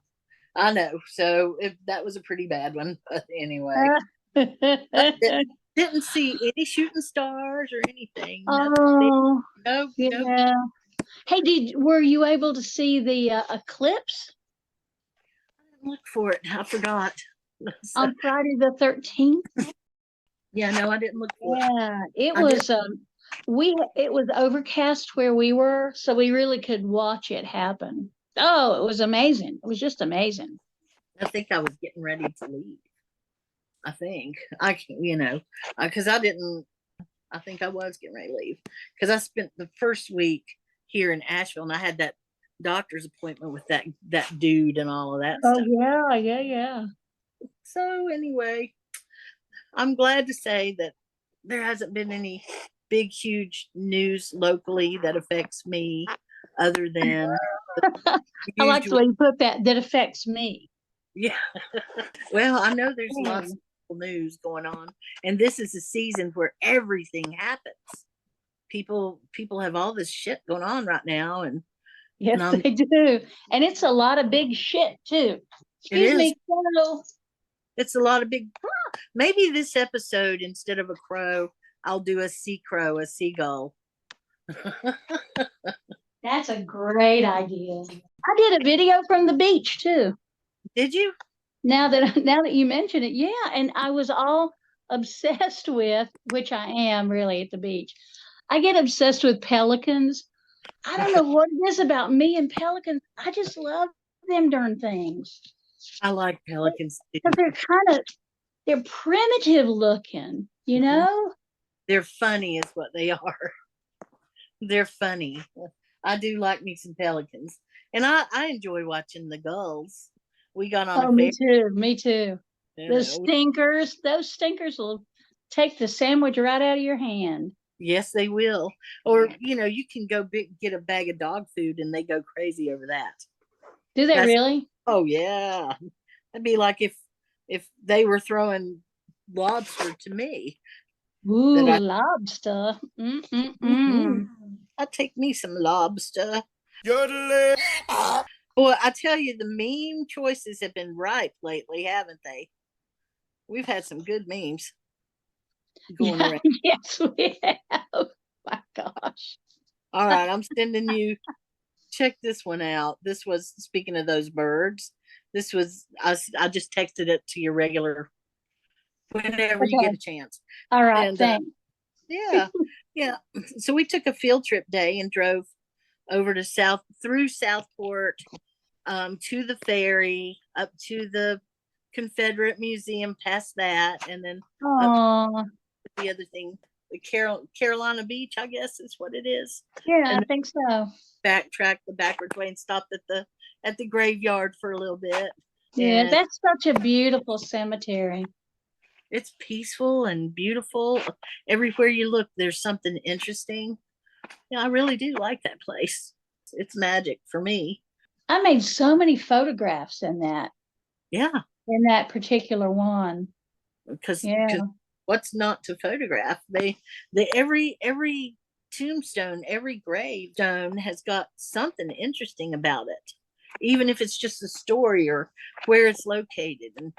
Speaker 4: I know. So that was a pretty bad one. But anyway, didn't see any shooting stars or anything.
Speaker 3: Oh,
Speaker 4: No,
Speaker 3: yeah. Hey, were you able to see the eclipse
Speaker 4: look for it. I forgot. So,
Speaker 3: on Friday the 13th?
Speaker 4: yeah, no, I didn't look for it.
Speaker 3: Yeah, it
Speaker 4: I
Speaker 3: was it was overcast where we were, so we really could watch it happen. Oh, it was amazing. It was just amazing.
Speaker 4: I think I was getting ready to leave. I think I can, you know, because I didn't. I think I was getting ready to leave because I spent the first week here in Asheville, and I had that doctor's appointment with that dude and all of that
Speaker 3: Oh
Speaker 4: stuff.
Speaker 3: yeah, yeah, yeah.
Speaker 4: So anyway, I'm glad to say that there hasn't been any big, huge news locally that affects me, other than
Speaker 3: I like the
Speaker 4: usual.
Speaker 3: way you put that. That affects me.
Speaker 4: Yeah. Well, I know there's
Speaker 3: Yeah.
Speaker 4: lots of news going on, and this is a season where everything happens. People have all this shit going on right now, and
Speaker 3: Yes,
Speaker 4: I'm,
Speaker 3: they do, and it's a lot of big shit too.
Speaker 4: it
Speaker 3: Excuse
Speaker 4: is.
Speaker 3: me, Carol.
Speaker 4: It's a lot of big. Maybe this episode, instead of a crow, I'll do a sea crow, a seagull.
Speaker 3: That's a great idea. I did a video from the beach too.
Speaker 4: Did you?
Speaker 3: Now that you mention it, yeah, and I was all obsessed with, which I am really at the beach. I get obsessed with pelicans. I don't know what it is about me and pelicans. I just love them darn things.
Speaker 4: I like pelicans too.
Speaker 3: Because they're primitive looking, you know?
Speaker 4: They're funny, is what they are. They're funny. I do like me some pelicans, and I enjoy watching the gulls. We got on
Speaker 3: Oh,
Speaker 4: a
Speaker 3: me
Speaker 4: ferry.
Speaker 3: too. Me too.
Speaker 4: You
Speaker 3: Those
Speaker 4: know.
Speaker 3: stinkers will take the sandwich right out of your hand.
Speaker 4: Yes, they will. Or you know, you can go get a bag of dog food, and they go crazy over that.
Speaker 3: Do they
Speaker 4: That's
Speaker 3: really?
Speaker 4: Oh yeah, that'd be like if they were throwing lobster to me.
Speaker 3: Ooh,
Speaker 4: That
Speaker 3: lobster.
Speaker 4: Mhm.
Speaker 3: Mm-mm-mm.
Speaker 4: I'd take me some lobster. Boy, I tell you, the meme choices have been ripe lately, haven't they? We've had some good memes going
Speaker 3: Yeah,
Speaker 4: around.
Speaker 3: yes, we have. My gosh.
Speaker 4: All right, I'm sending you. Check this one out. This was, speaking of those birds. This was I just texted it to your regular whenever you get
Speaker 3: Okay.
Speaker 4: a chance.
Speaker 3: All right.
Speaker 4: And
Speaker 3: Thanks.
Speaker 4: yeah, yeah. So we took a field trip day and drove over to through Southport, to the ferry, up to the Confederate Museum, past that, and then up
Speaker 3: Oh,
Speaker 4: to the other thing the Carolina Beach, I guess is what it is.
Speaker 3: Yeah, I
Speaker 4: And
Speaker 3: think so.
Speaker 4: backtracked the backwards way and stopped at the graveyard for a little bit.
Speaker 3: Yeah,
Speaker 4: And
Speaker 3: that's such a beautiful cemetery.
Speaker 4: it's peaceful and beautiful. Everywhere you look, there's something interesting. Yeah, I really do like that place. It's magic for me.
Speaker 3: I made so many photographs
Speaker 4: Yeah,
Speaker 3: in that particular one.
Speaker 4: because
Speaker 3: Yeah.
Speaker 4: what's not to photograph? They every tombstone, every gravestone has got something interesting about it, even if it's just a story or where it's located. And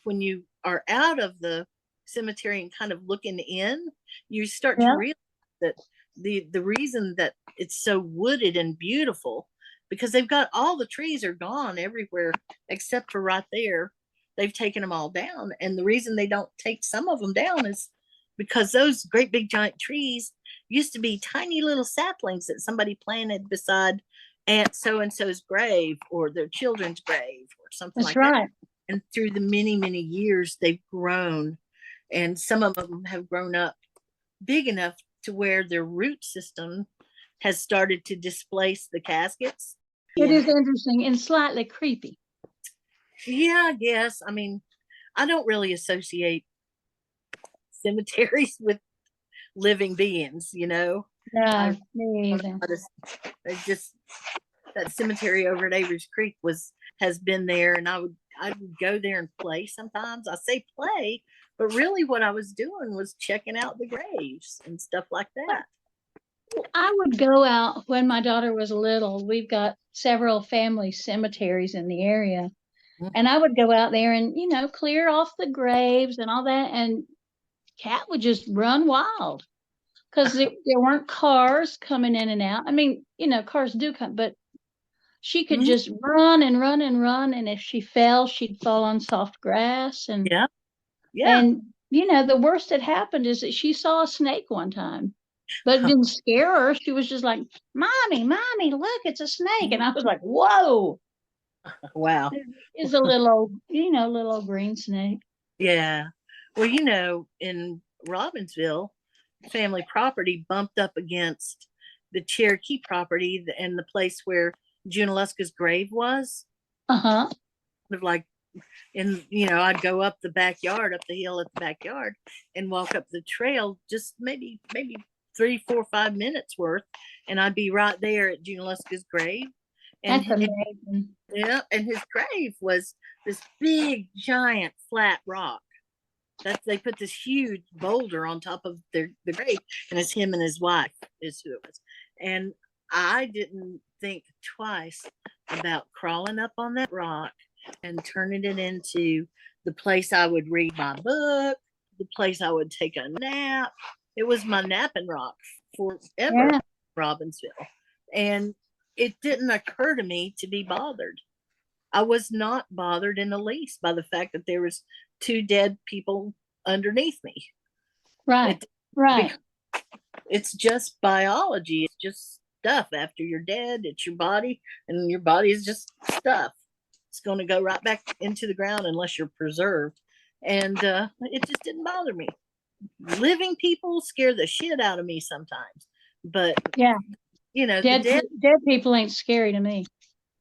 Speaker 4: when you are out of the cemetery and kind of looking in, you start to
Speaker 3: Yeah.
Speaker 4: realize that the reason that it's so wooded and beautiful, because they've got all the trees are gone everywhere except for right there. They've taken them all down, and the reason they don't take some of them down is because those great big giant trees used to be tiny little saplings that somebody planted beside aunt so and so's grave or their children's grave or something
Speaker 3: That's
Speaker 4: like that.
Speaker 3: right.
Speaker 4: And through the many years they've grown, and some of them have grown up big enough to where their root system has started to displace the caskets.
Speaker 3: It is interesting and slightly creepy.
Speaker 4: Yeah, I guess. I mean, I don't really associate cemeteries with living beings,
Speaker 3: No,
Speaker 4: I
Speaker 3: me
Speaker 4: don't
Speaker 3: either.
Speaker 4: know how to, it's just that cemetery over at Avery's Creek has been there, and I would go there and play sometimes. I say play, but really what I was doing was checking out the graves and stuff like that.
Speaker 3: I would go out when my daughter was little. We've got several family cemeteries in the area. And I would go out there and, clear off the graves and all that. And Cat would just run wild because there weren't cars coming in and out. I mean, cars do come, but she could just run and run and run. And if she fell, she'd fall on soft grass. And,
Speaker 4: Yeah.
Speaker 3: and, the worst that happened is that she saw a snake one time, but it didn't scare her. She was just like, Mommy, look, it's a snake. And I was like, whoa.
Speaker 4: Wow.
Speaker 3: It's a little old green snake.
Speaker 4: Yeah. Well, in Robbinsville, family property bumped up against the Cherokee property and the place where Junaluska's grave was.
Speaker 3: Uh-huh.
Speaker 4: Kind of like I'd go up the backyard, up the hill at the backyard and walk up the trail just maybe 3, 4, 5 minutes worth, and I'd be right there at Junaluska's grave. And
Speaker 3: That's amazing.
Speaker 4: yeah, and his grave was this big, giant, flat rock. They put this huge boulder on top of the grave, and it's him and his wife is who it was. And I didn't think twice about crawling up on that rock and turning it into the place I would read my book, the place I would take a nap. It was my napping rock forever,
Speaker 3: Yeah.
Speaker 4: Robbinsville. And it didn't occur to me to be bothered. I was not bothered in the least by the fact that there was 2 dead people underneath me.
Speaker 3: Right. Right.
Speaker 4: It's just biology. It's just stuff. After you're dead, it's your body, and your body is just stuff. It's going to go right back into the ground unless you're preserved. And it just didn't bother me. Living people scare the shit out of me sometimes. But
Speaker 3: Yeah.
Speaker 4: the dead
Speaker 3: people ain't scary to me.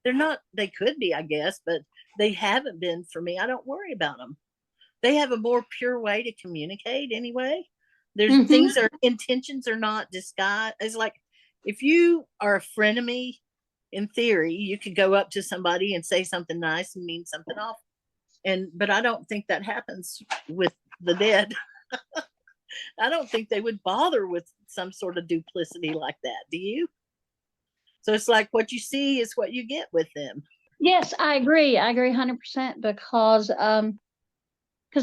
Speaker 4: they're not. They could be, I guess, but they haven't been for me. I don't worry about them. They have a more pure way to communicate anyway. There's things our intentions are not disguised. It's like if you are a frenemy, in theory, you could go up to somebody and say something nice and mean something off. But I don't think that happens with the dead. I don't think they would bother with some sort of duplicity like that. Do you? So it's like what you see is what you get with them.
Speaker 3: Yes, I agree 100% because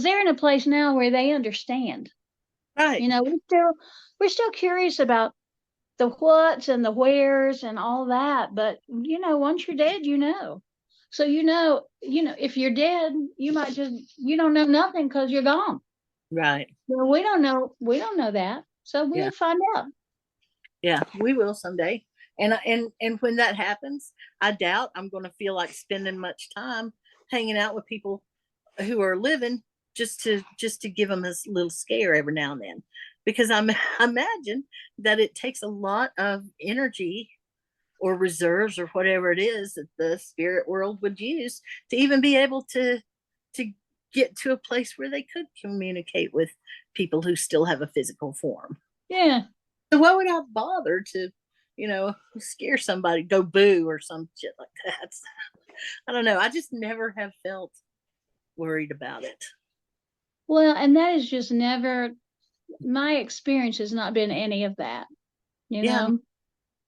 Speaker 3: they're in a place now where they understand.
Speaker 4: Right.
Speaker 3: We're still curious about the whats and the wheres and all that, but once you're dead, so if you're dead, you don't know nothing because you're gone.
Speaker 4: Right.
Speaker 3: Well, we don't know that, so we'll find out.
Speaker 4: Yeah, we will someday. And when that happens, I doubt I'm going to feel like spending much time hanging out with people who are living just to give them a little scare every now and then. because I imagine that it takes a lot of energy or reserves or whatever it is that the spirit world would use to even be able to get to a place where they could communicate with people who still have a physical form.
Speaker 3: Yeah.
Speaker 4: So why would I bother to, scare somebody, go boo or some shit like that? I don't know. I just never have felt worried about it.
Speaker 3: Well, and that is just never, my experience has not been any of that,
Speaker 4: Yeah.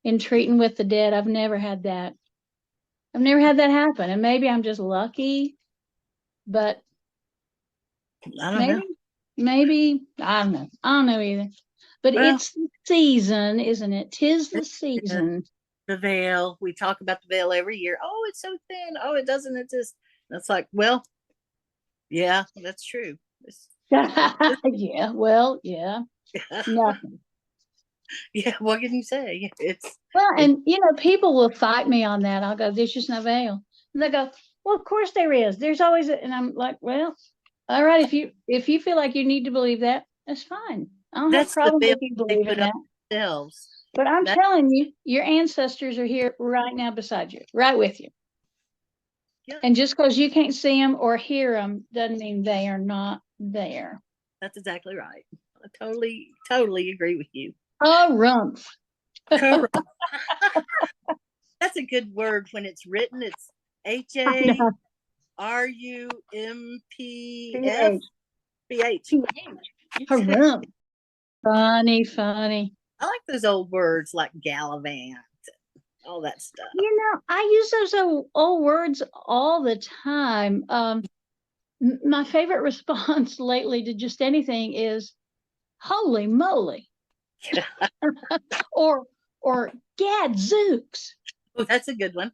Speaker 3: in treating with the dead. I've never had that. I've never had that happen. And maybe I'm just lucky, but
Speaker 4: I don't know.
Speaker 3: maybe, I don't know. I don't know either. But
Speaker 4: Well,
Speaker 3: it's the season, isn't it? 'Tis the
Speaker 4: yeah,
Speaker 3: season.
Speaker 4: the veil. We talk about the veil every year. Oh, it's so thin. Oh, it doesn't exist. That's like, well, yeah, that's true.
Speaker 3: Yeah, well, yeah, nothing.
Speaker 4: Yeah, what can you say?
Speaker 3: Well, and people will fight me on that. I'll go, there's just no veil. And they go, well, of course there is. There's always and I'm like, well, all right, if you feel like you need to believe that, that's fine. I don't have a
Speaker 4: that's the
Speaker 3: problem
Speaker 4: veil
Speaker 3: with you
Speaker 4: they
Speaker 3: believing
Speaker 4: put up
Speaker 3: that.
Speaker 4: themselves.
Speaker 3: But I'm
Speaker 4: That,
Speaker 3: telling you, your ancestors are here right now beside you, right with you.
Speaker 4: yeah,
Speaker 3: And just because you can't see them or hear them doesn't mean they are not there.
Speaker 4: that's exactly right. I totally agree with you.
Speaker 3: A rumph.
Speaker 4: Correct. That's a good word when it's written. It's HARUMPF BH.
Speaker 3: Harumph. Funny.
Speaker 4: I like those old words like gallivant, all that stuff.
Speaker 3: I use those old words all the time. My favorite response lately to just anything is "Holy moly," or "Gadzooks."
Speaker 4: Oh, that's a good one.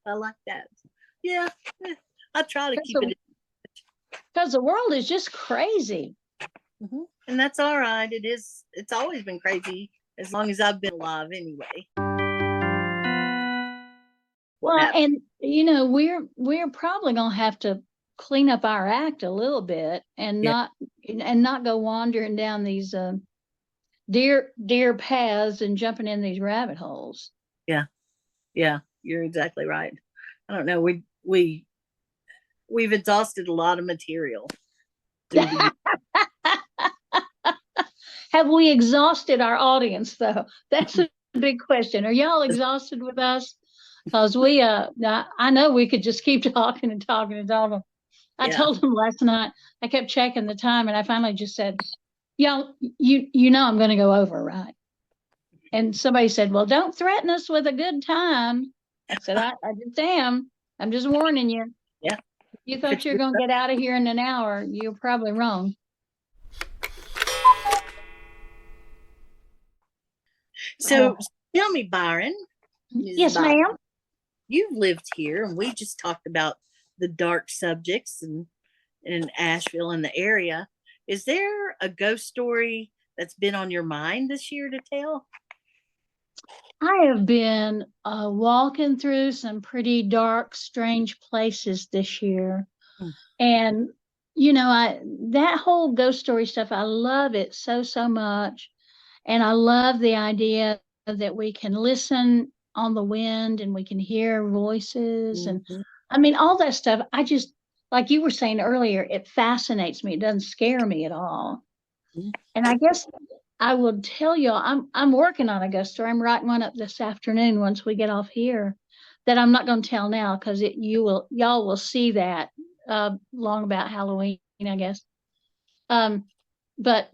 Speaker 4: I like that. Yeah, I try to keep it.
Speaker 3: Because the world is just crazy.
Speaker 4: And that's all right. It is. It's always been crazy as long as I've been alive, anyway.
Speaker 3: Well, and we're probably gonna have to clean up our act a little bit and
Speaker 4: Yeah.
Speaker 3: not go wandering down these deer paths and jumping in these rabbit holes.
Speaker 4: Yeah, you're exactly right. I don't know. We've exhausted a lot of material.
Speaker 3: Have we exhausted our audience though? That's a big question. Are y'all exhausted with us? Because I know we could just keep talking and talking and talking. I told them last night, I kept checking the time and I finally just said, y'all, I'm going to go over, right? And somebody said, well, don't threaten us with a good time. I said, I just am. I'm just warning you.
Speaker 4: Yeah.
Speaker 3: If you thought you were going to get out of here in an hour, you're probably wrong.
Speaker 4: So tell me, Byron.
Speaker 3: Yes, ma'am.
Speaker 4: You've lived here, and we just talked about the dark subjects in Asheville and the area. Is there a ghost story that's been on your mind this year to tell?
Speaker 3: I have been walking through some pretty dark, strange places this year. And, that whole ghost story stuff, I love it so much. And I love the idea that we can listen on the wind and we can hear voices. And I mean, all that stuff. I just, like you were saying earlier, it fascinates me. It doesn't scare me at all. And I guess I will tell you, I'm working on a ghost story. I'm writing one up this afternoon once we get off here that I'm not going to tell now because y'all will see that long about Halloween, I guess. But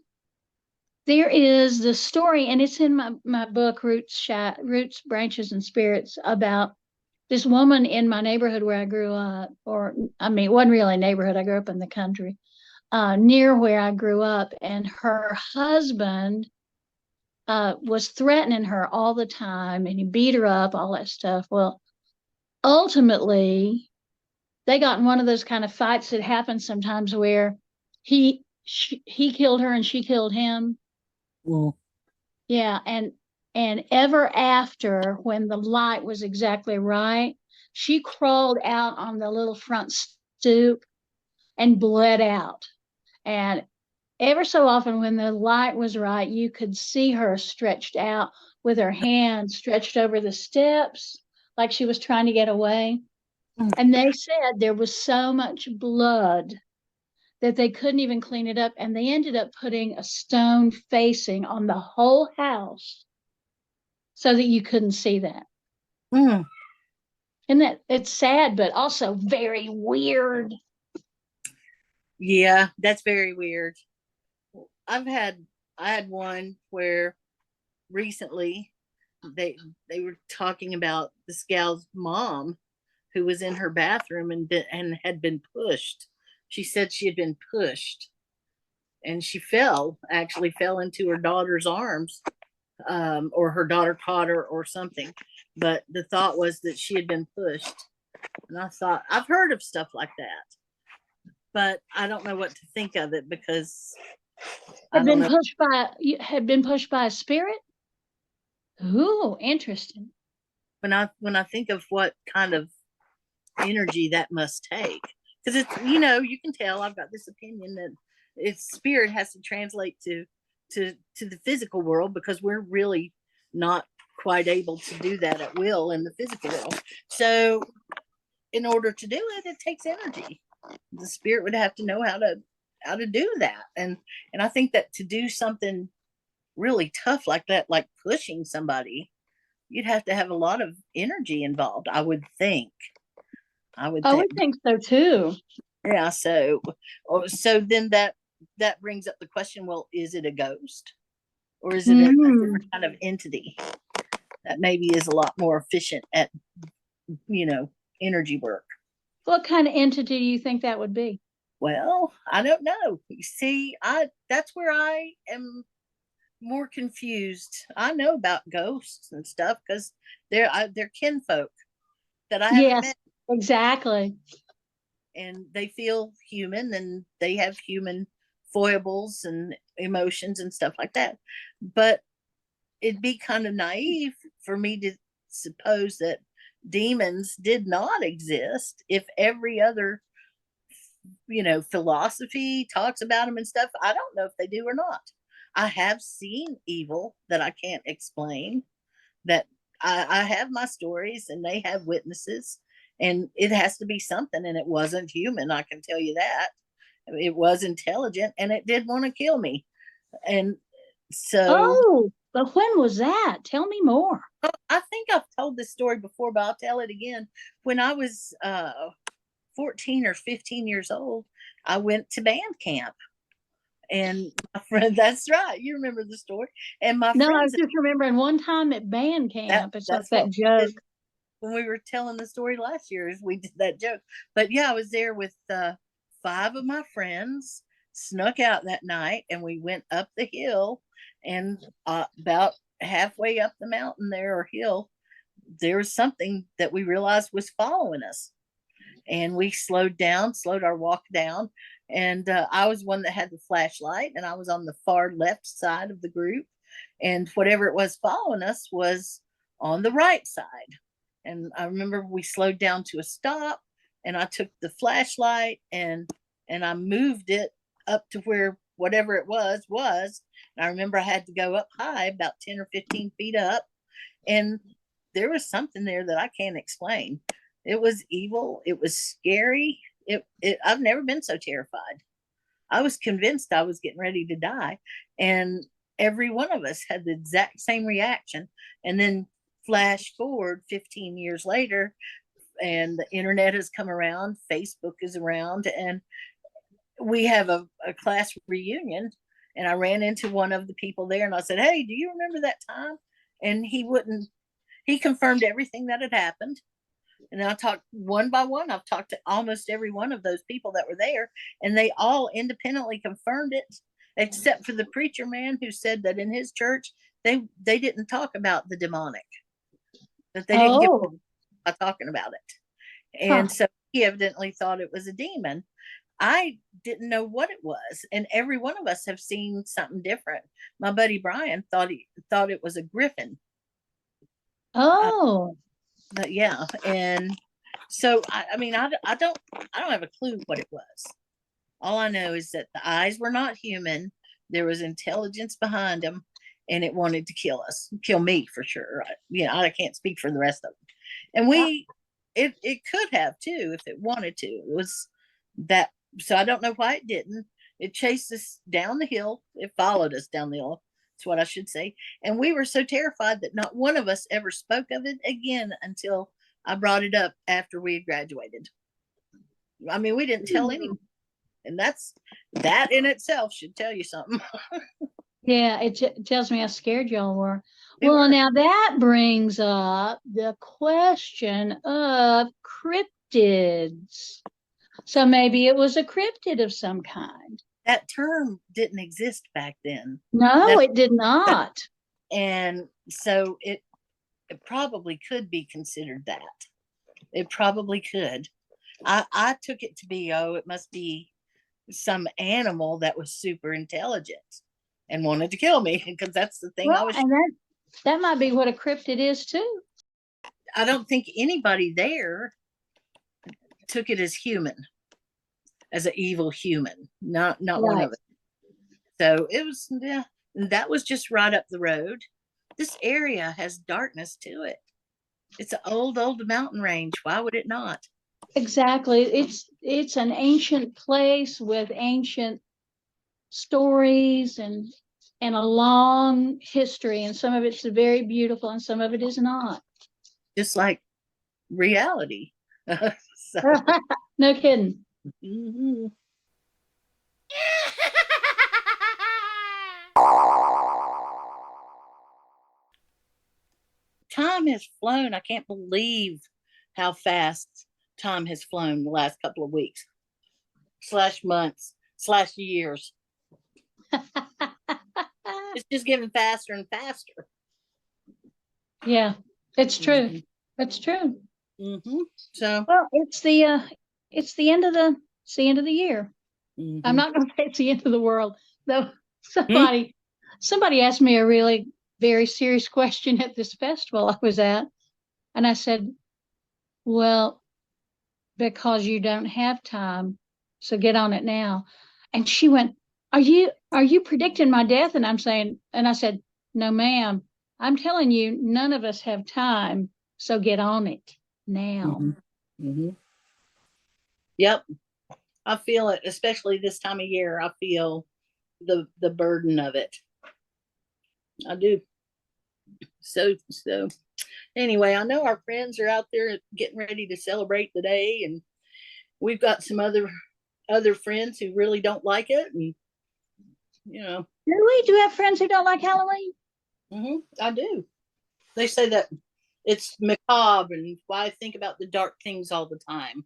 Speaker 3: there is the story, and it's in my book, Roots, Branches, and Spirits, about this woman in my neighborhood where I grew up, it wasn't really a neighborhood. I grew up in the country, near where I grew up, and her husband was threatening her all the time, and he beat her up, all that stuff. Well, ultimately, they got in one of those kind of fights that happen sometimes where he killed her and she killed him. Yeah, and ever after, when the light was exactly right, she crawled out on the little front stoop and bled out. And ever so often when the light was right, you could see her stretched out with her hand stretched over the steps, like she was trying to get away.
Speaker 4: Mm.
Speaker 3: And they said there was so much blood that they couldn't even clean it up. And they ended up putting a stone facing on the whole house so that you couldn't see that.
Speaker 4: Mm.
Speaker 3: And that it's sad, but also very weird.
Speaker 4: Yeah, that's very weird. I had one where recently they were talking about this gal's mom who was in her bathroom and had been pushed. She said she had been pushed and she actually fell into her daughter's arms, or her daughter caught her or something. But the thought was that she had been pushed. And I thought, I've heard of stuff like that, but I don't know what to think of it because I
Speaker 3: Had
Speaker 4: don't
Speaker 3: been
Speaker 4: know.
Speaker 3: pushed by had been pushed by a spirit. Ooh, interesting.
Speaker 4: When I think of what kind of energy that must take, because it's, you can tell I've got this opinion that its spirit has to translate to the physical world, because we're really not quite able to do that at will in the physical world. So in order to do it, it takes energy. The spirit would have to know how to do that. And I think that to do something really tough like that, like pushing somebody, you'd have to have a lot of energy involved, I would think. I would
Speaker 3: I
Speaker 4: think.
Speaker 3: would think so too.
Speaker 4: Yeah. So then that brings up the question, well, is it a ghost, or is it a different kind of entity that maybe is a lot more efficient at energy work?
Speaker 3: What kind of entity do you think that would be?
Speaker 4: Well, I don't know. You see, that's where I am more confused. I know about ghosts and stuff because they're kinfolk that I haven't
Speaker 3: Yes,
Speaker 4: met,
Speaker 3: exactly.
Speaker 4: and they feel human and they have human foibles and emotions and stuff like that. But it'd be kind of naive for me to suppose that demons did not exist if every other philosophy talks about them and stuff. I don't know if they do or not. I have seen evil that I can't explain, that I have my stories and they have witnesses, and it has to be something, and it wasn't human, I can tell you that. It was intelligent and it did want to kill me. And so
Speaker 3: Oh, but when was that? Tell me more.
Speaker 4: I think I've told this story before, but I'll tell it again. When I was 14 or 15 years old, I went to band camp. And my friend, that's right, you remember the story. And my
Speaker 3: No, I was
Speaker 4: friends,
Speaker 3: just remembering one time at band camp. It's like
Speaker 4: that's
Speaker 3: that
Speaker 4: what we did
Speaker 3: joke.
Speaker 4: when we were telling the story last year, is we did that joke. But yeah, I was there with five of my friends, snuck out that night, and we went up the hill. And about halfway up the mountain there, or hill, there was something that we realized was following us. And we slowed our walk down. And I was one that had the flashlight, and I was on the far left side of the group. And whatever it was following us was on the right side. And I remember we slowed down to a stop, and I took the flashlight and I moved it up to where whatever it was. And I remember I had to go up high, about 10 or 15 feet up. And there was something there that I can't explain. It was evil. It was scary. I've never been so terrified. I was convinced I was getting ready to die. And every one of us had the exact same reaction. And then flash forward 15 years later, and the internet has come around, Facebook is around, and we have a class reunion. And I ran into one of the people there and I said, "Hey, do you remember that time?" And he confirmed everything that had happened. And I talked one by one. I've talked to almost every one of those people that were there, and they all independently confirmed it, except for the preacher man who said that in his church they didn't talk about the demonic, that they didn't give
Speaker 3: Oh,
Speaker 4: a talking about it.
Speaker 3: huh.
Speaker 4: And so he evidently thought it was a demon. I didn't know what it was, and every one of us have seen something different. My buddy Brian thought it was a griffin. Uh,
Speaker 3: Oh,
Speaker 4: but yeah, and so I mean I don't have a clue what it was. All I know is that the eyes were not human. There was intelligence behind them, and it wanted to kill us, kill me for sure. I can't speak for the rest of them. And it could have too if it wanted to. It was that. So I don't know why it didn't. It chased us down the hill. It followed us down the hill. That's what I should say. And we were so terrified that not one of us ever spoke of it again until I brought it up after we had graduated. I mean, we didn't tell anyone. And that in itself should tell you something.
Speaker 3: Yeah, it tells me how scared y'all were. Well, now that brings up the question of cryptids. So maybe it was a cryptid of some kind.
Speaker 4: That term didn't exist back then.
Speaker 3: No, it did not.
Speaker 4: And so it probably could be considered that. It probably could. I took it to be, it must be some animal that was super intelligent and wanted to kill me, because that's the thing.
Speaker 3: Well, and that might be what a cryptid is too.
Speaker 4: I don't think anybody there took it as human, as an evil human, not right. One of it. So it was, yeah, that was just right up the road. This area has darkness to it. It's an old mountain range. Why would it not?
Speaker 3: Exactly. It's an ancient place with ancient stories and a long history, and some of it's very beautiful and some of it is not.
Speaker 4: Just like reality.
Speaker 3: No kidding.
Speaker 4: Mm-hmm. Time has flown. I can't believe how fast time has flown the last couple of weeks / months / years. It's just getting faster and faster.
Speaker 3: Yeah, it's true. Mm-hmm. It's true.
Speaker 4: Mm-hmm. So,
Speaker 3: well, it's the end of the year. Mm-hmm. I'm not going to say it's the end of the world, though. Somebody asked me a really very serious question at this festival I was at, and I said, "Well, because you don't have time, so get on it now." And she went, "Are you predicting my death?" And I said, "No, ma'am. I'm telling you, none of us have time, so get on it now."
Speaker 4: Mm-hmm. Mm-hmm. Yep. I feel it, especially this time of year. I feel the burden of it. I do. So anyway, I know our friends are out there getting ready to celebrate the day, and we've got some other friends who really don't like it, and
Speaker 3: Do we have friends who don't like Halloween?
Speaker 4: Mm-hmm, I do. They say that it's macabre and why I think about the dark things all the time.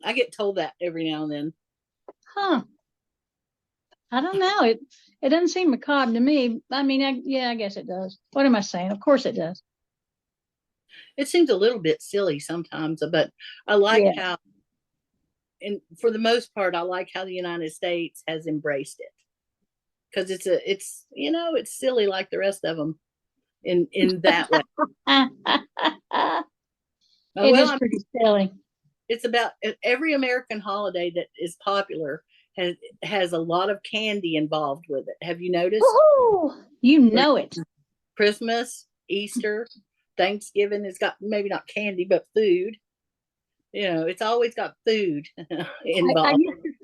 Speaker 4: I get told that every now and then.
Speaker 3: Huh. I don't know. It doesn't seem macabre to me. I mean, I guess it does. What am I saying? Of course it does.
Speaker 4: It seems a little bit silly sometimes, but I like how, and for the most part, I like how the United States has embraced it, because it's silly like the rest of them in that way.
Speaker 3: It is pretty silly.
Speaker 4: It's about every American holiday that is popular has a lot of candy involved with it. Have you noticed?
Speaker 3: Ooh, you know it.
Speaker 4: Christmas, Easter, Thanksgiving has got maybe not candy, but food. It's always got food involved.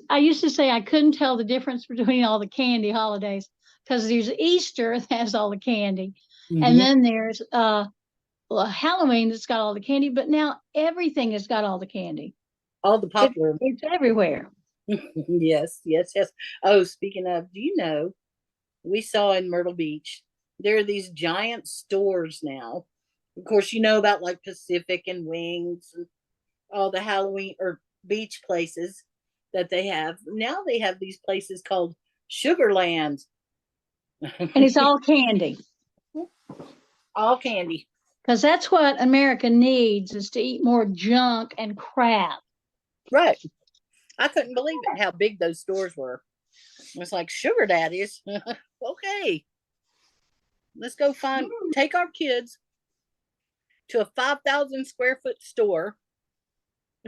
Speaker 3: I used to say I couldn't tell the difference between all the candy holidays, because there's Easter that has all the candy, mm-hmm. and then there's Halloween that's got all the candy, but now everything has got all the candy.
Speaker 4: All the popular.
Speaker 3: It's everywhere.
Speaker 4: Yes. Oh, speaking of, do you know, we saw in Myrtle Beach, there are these giant stores now. Of course, about like Pacific and Wings and all the Halloween or beach places that they have. Now they have these places called Sugarland.
Speaker 3: And it's all candy.
Speaker 4: All candy.
Speaker 3: Because that's what America needs, is to eat more junk and crap.
Speaker 4: Right. I couldn't believe it, how big those stores were. It's like sugar daddies. Okay. Let's go take our kids to a 5,000 square foot store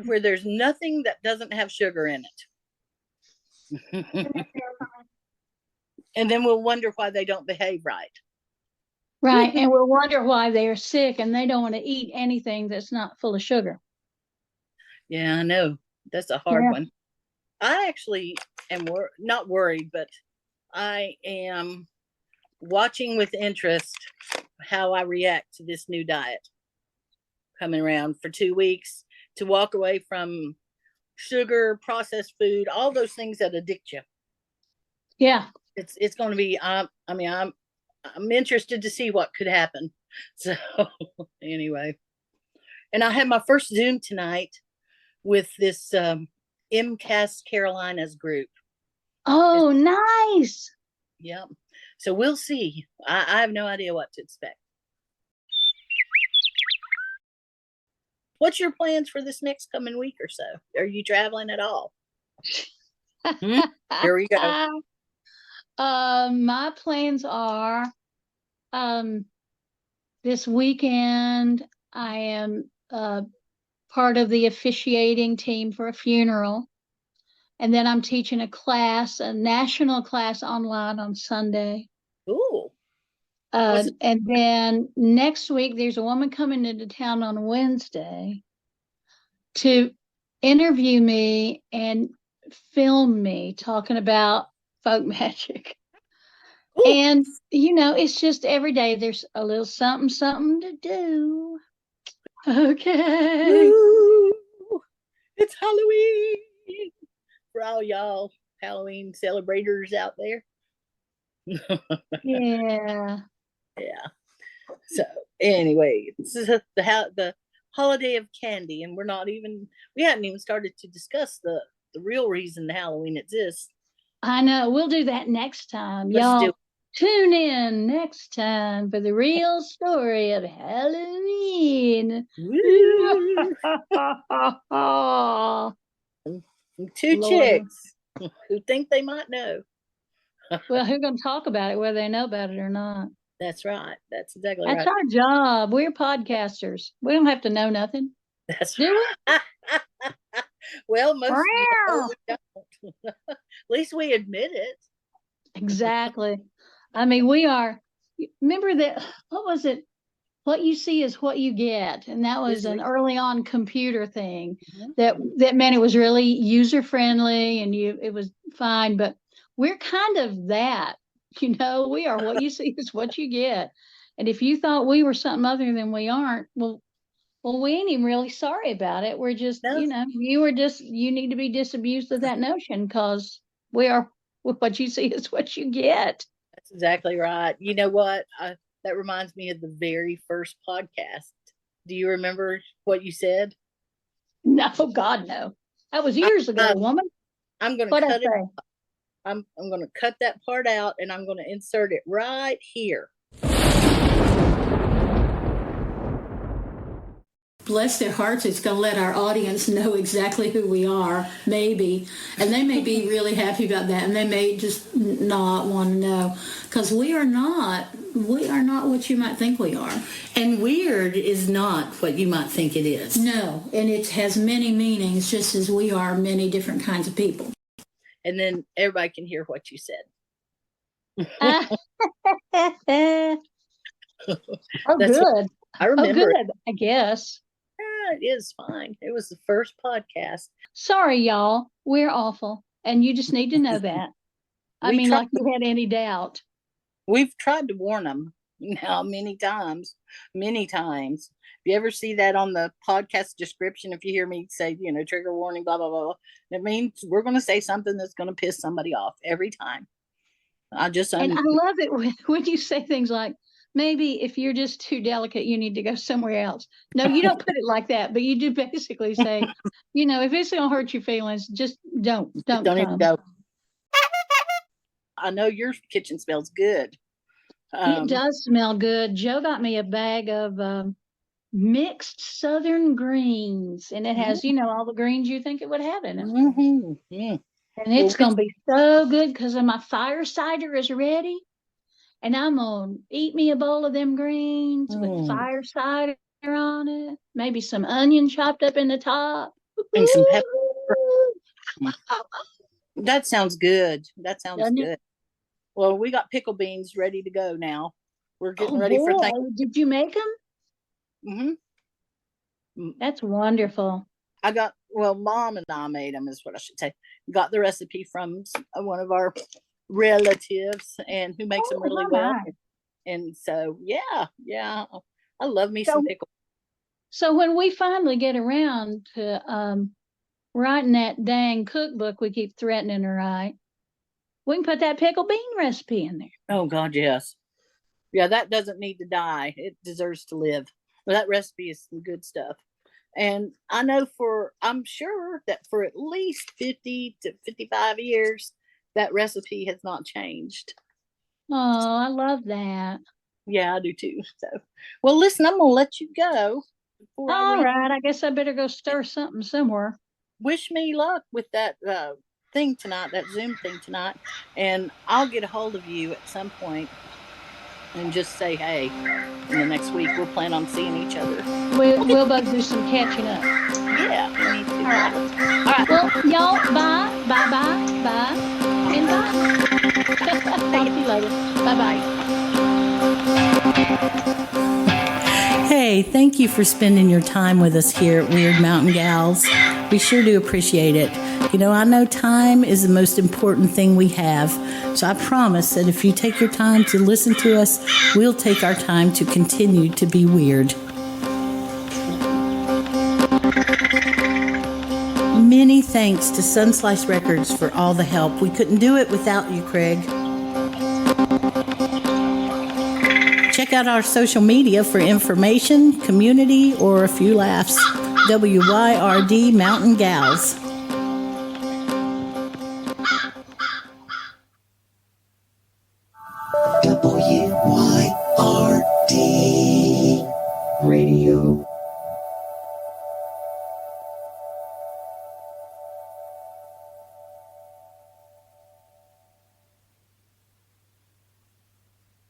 Speaker 4: where there's nothing that doesn't have sugar in it. And then we'll wonder why they don't behave right.
Speaker 3: Right. And we'll wonder why they're sick and they don't want to eat anything that's not full of sugar.
Speaker 4: Yeah, I know. That's a hard
Speaker 3: Yeah.
Speaker 4: one. I actually am not worried, but I am watching with interest how I react to this new diet coming around for 2 weeks, to walk away from sugar, processed food, all those things that addict you.
Speaker 3: Yeah.
Speaker 4: It's going to be. I'm interested to see what could happen. So anyway, and I had my first Zoom tonight with this MCAS Carolinas group.
Speaker 3: Oh, nice.
Speaker 4: Yep. So we'll see. I have no idea what to expect. What's your plans for this next coming week or so? Are you traveling at all? Here we go.
Speaker 3: My plans are this weekend I am part of the officiating team for a funeral. And then I'm teaching a national class online on Sunday.
Speaker 4: Ooh.
Speaker 3: And then next week, there's a woman coming into town on Wednesday to interview me and film me talking about folk magic.
Speaker 4: Ooh.
Speaker 3: And, it's just every day there's a little something to do. Okay.
Speaker 4: Ooh, it's Halloween for all y'all Halloween celebrators out there.
Speaker 3: Yeah.
Speaker 4: Yeah. So anyway, this is the holiday of candy, and we hadn't even started to discuss the real reason Halloween exists.
Speaker 3: I know. We'll do that next time.
Speaker 4: Let's
Speaker 3: Y'all
Speaker 4: do it.
Speaker 3: tune in next time for the real story of Halloween.
Speaker 4: Two
Speaker 3: Lord.
Speaker 4: chicks who think they might know.
Speaker 3: Well, who's going to talk about it, whether they know about it or not?
Speaker 4: That's right. That's exactly
Speaker 3: That's
Speaker 4: right.
Speaker 3: our job. We're podcasters. We don't have to know nothing.
Speaker 4: That's
Speaker 3: Do
Speaker 4: right. Well, most of you
Speaker 3: Meow.
Speaker 4: don't. At least we admit it.
Speaker 3: Exactly. I mean, we are. Remember that? What was it? What you see is what you get, and that was an early on computer thing.
Speaker 4: Mm-hmm.
Speaker 3: That meant it was really user friendly, and it was fine. But we're kind of that. We are what you see is what you get. And if you thought we were something other than we aren't, well, we ain't even really sorry about it. We're just,
Speaker 4: No.
Speaker 3: you need to be disabused of that notion, because we are what you see is what you get.
Speaker 4: That's exactly right. You know what? That reminds me of the very first podcast. Do you remember what you said?
Speaker 3: No, God, no. That was years ago, woman.
Speaker 4: I'm going to cut it. I'm going to cut that part out, and I'm going to insert it right here.
Speaker 5: Bless their hearts, it's going to let our audience know exactly who we are, maybe. And they may be really happy about that, and they may just not want to know. Because we are not what you might think we are.
Speaker 6: And Wyrd is not what you might think it is.
Speaker 5: No, and it has many meanings, just as we are many different kinds of people.
Speaker 4: And then everybody can hear what you said.
Speaker 3: Oh, good.
Speaker 4: I remember.
Speaker 3: Oh, good, I guess.
Speaker 4: It is fine. It was the first podcast.
Speaker 3: Sorry, y'all. We're awful. And you just need to know that. Like you had any doubt.
Speaker 4: We've tried to warn them now many times. If you ever see that on the podcast description, if you hear me say, trigger warning, blah, blah, blah, it means we're going to say something that's going to piss somebody off every time.
Speaker 3: And I love it when you say things like, maybe if you're just too delicate, you need to go somewhere else. No, you don't put it like that, but you do basically say, if it's going to hurt your feelings, just don't
Speaker 4: even go. I know your kitchen smells good.
Speaker 3: It does smell good. Joe got me a bag of mixed southern greens, and it has, all the greens you think it would have in it.
Speaker 4: Mm-hmm. Yeah.
Speaker 3: And it's going to be so good because my fire cider is ready. And I'm going to eat me a bowl of them greens with fire cider on it. Maybe some onion chopped up in the top.
Speaker 4: And some pepper. That sounds good. That sounds
Speaker 3: Doesn't it?
Speaker 4: good. Well, we got pickle beans ready to go now. We're getting
Speaker 3: Oh
Speaker 4: ready for
Speaker 3: boy, did you make them?
Speaker 4: Mm-hmm.
Speaker 3: That's wonderful.
Speaker 4: Mom and I made them, is what I should say. Got the recipe from one of our relatives, and who makes them really well.
Speaker 3: my.
Speaker 4: And so, yeah, I love me some
Speaker 3: So,
Speaker 4: pickle.
Speaker 3: so when we finally get around to writing that dang cookbook we keep threatening to write, we can put that pickle bean recipe in there.
Speaker 4: Oh God, yes. Yeah, that doesn't need to die. It deserves to live. But that recipe is some good stuff. And I'm sure that for at least 50 to 55 years, that recipe has not changed.
Speaker 3: Oh, I love that.
Speaker 4: Yeah, I do too. So, well, listen, I'm going to let you go before I
Speaker 3: All
Speaker 4: run.
Speaker 3: right, I guess I better go stir something somewhere.
Speaker 4: Wish me luck with that thing tonight, that Zoom thing tonight. And I'll get a hold of you at some point and just say, hey, in the next week, we'll plan on seeing each other.
Speaker 3: We'll both do some catching up.
Speaker 4: Yeah, me too.
Speaker 3: All right.
Speaker 4: All right.
Speaker 3: Well, y'all, bye, and bye. Talk to you later. Bye.
Speaker 6: Hey, thank you for spending your time with us here at Wyrd Mountain Gals. We sure do appreciate it. You know, I know time is the most important thing we have, so I promise that if you take your time to listen to us, we'll take our time to continue to be weird. Many thanks to Sunslice Records for all the help. We couldn't do it without you, Craig. Check out our social media for information, community, or a few laughs. WYRD Mountain Gals.
Speaker 1: WYRD Radio.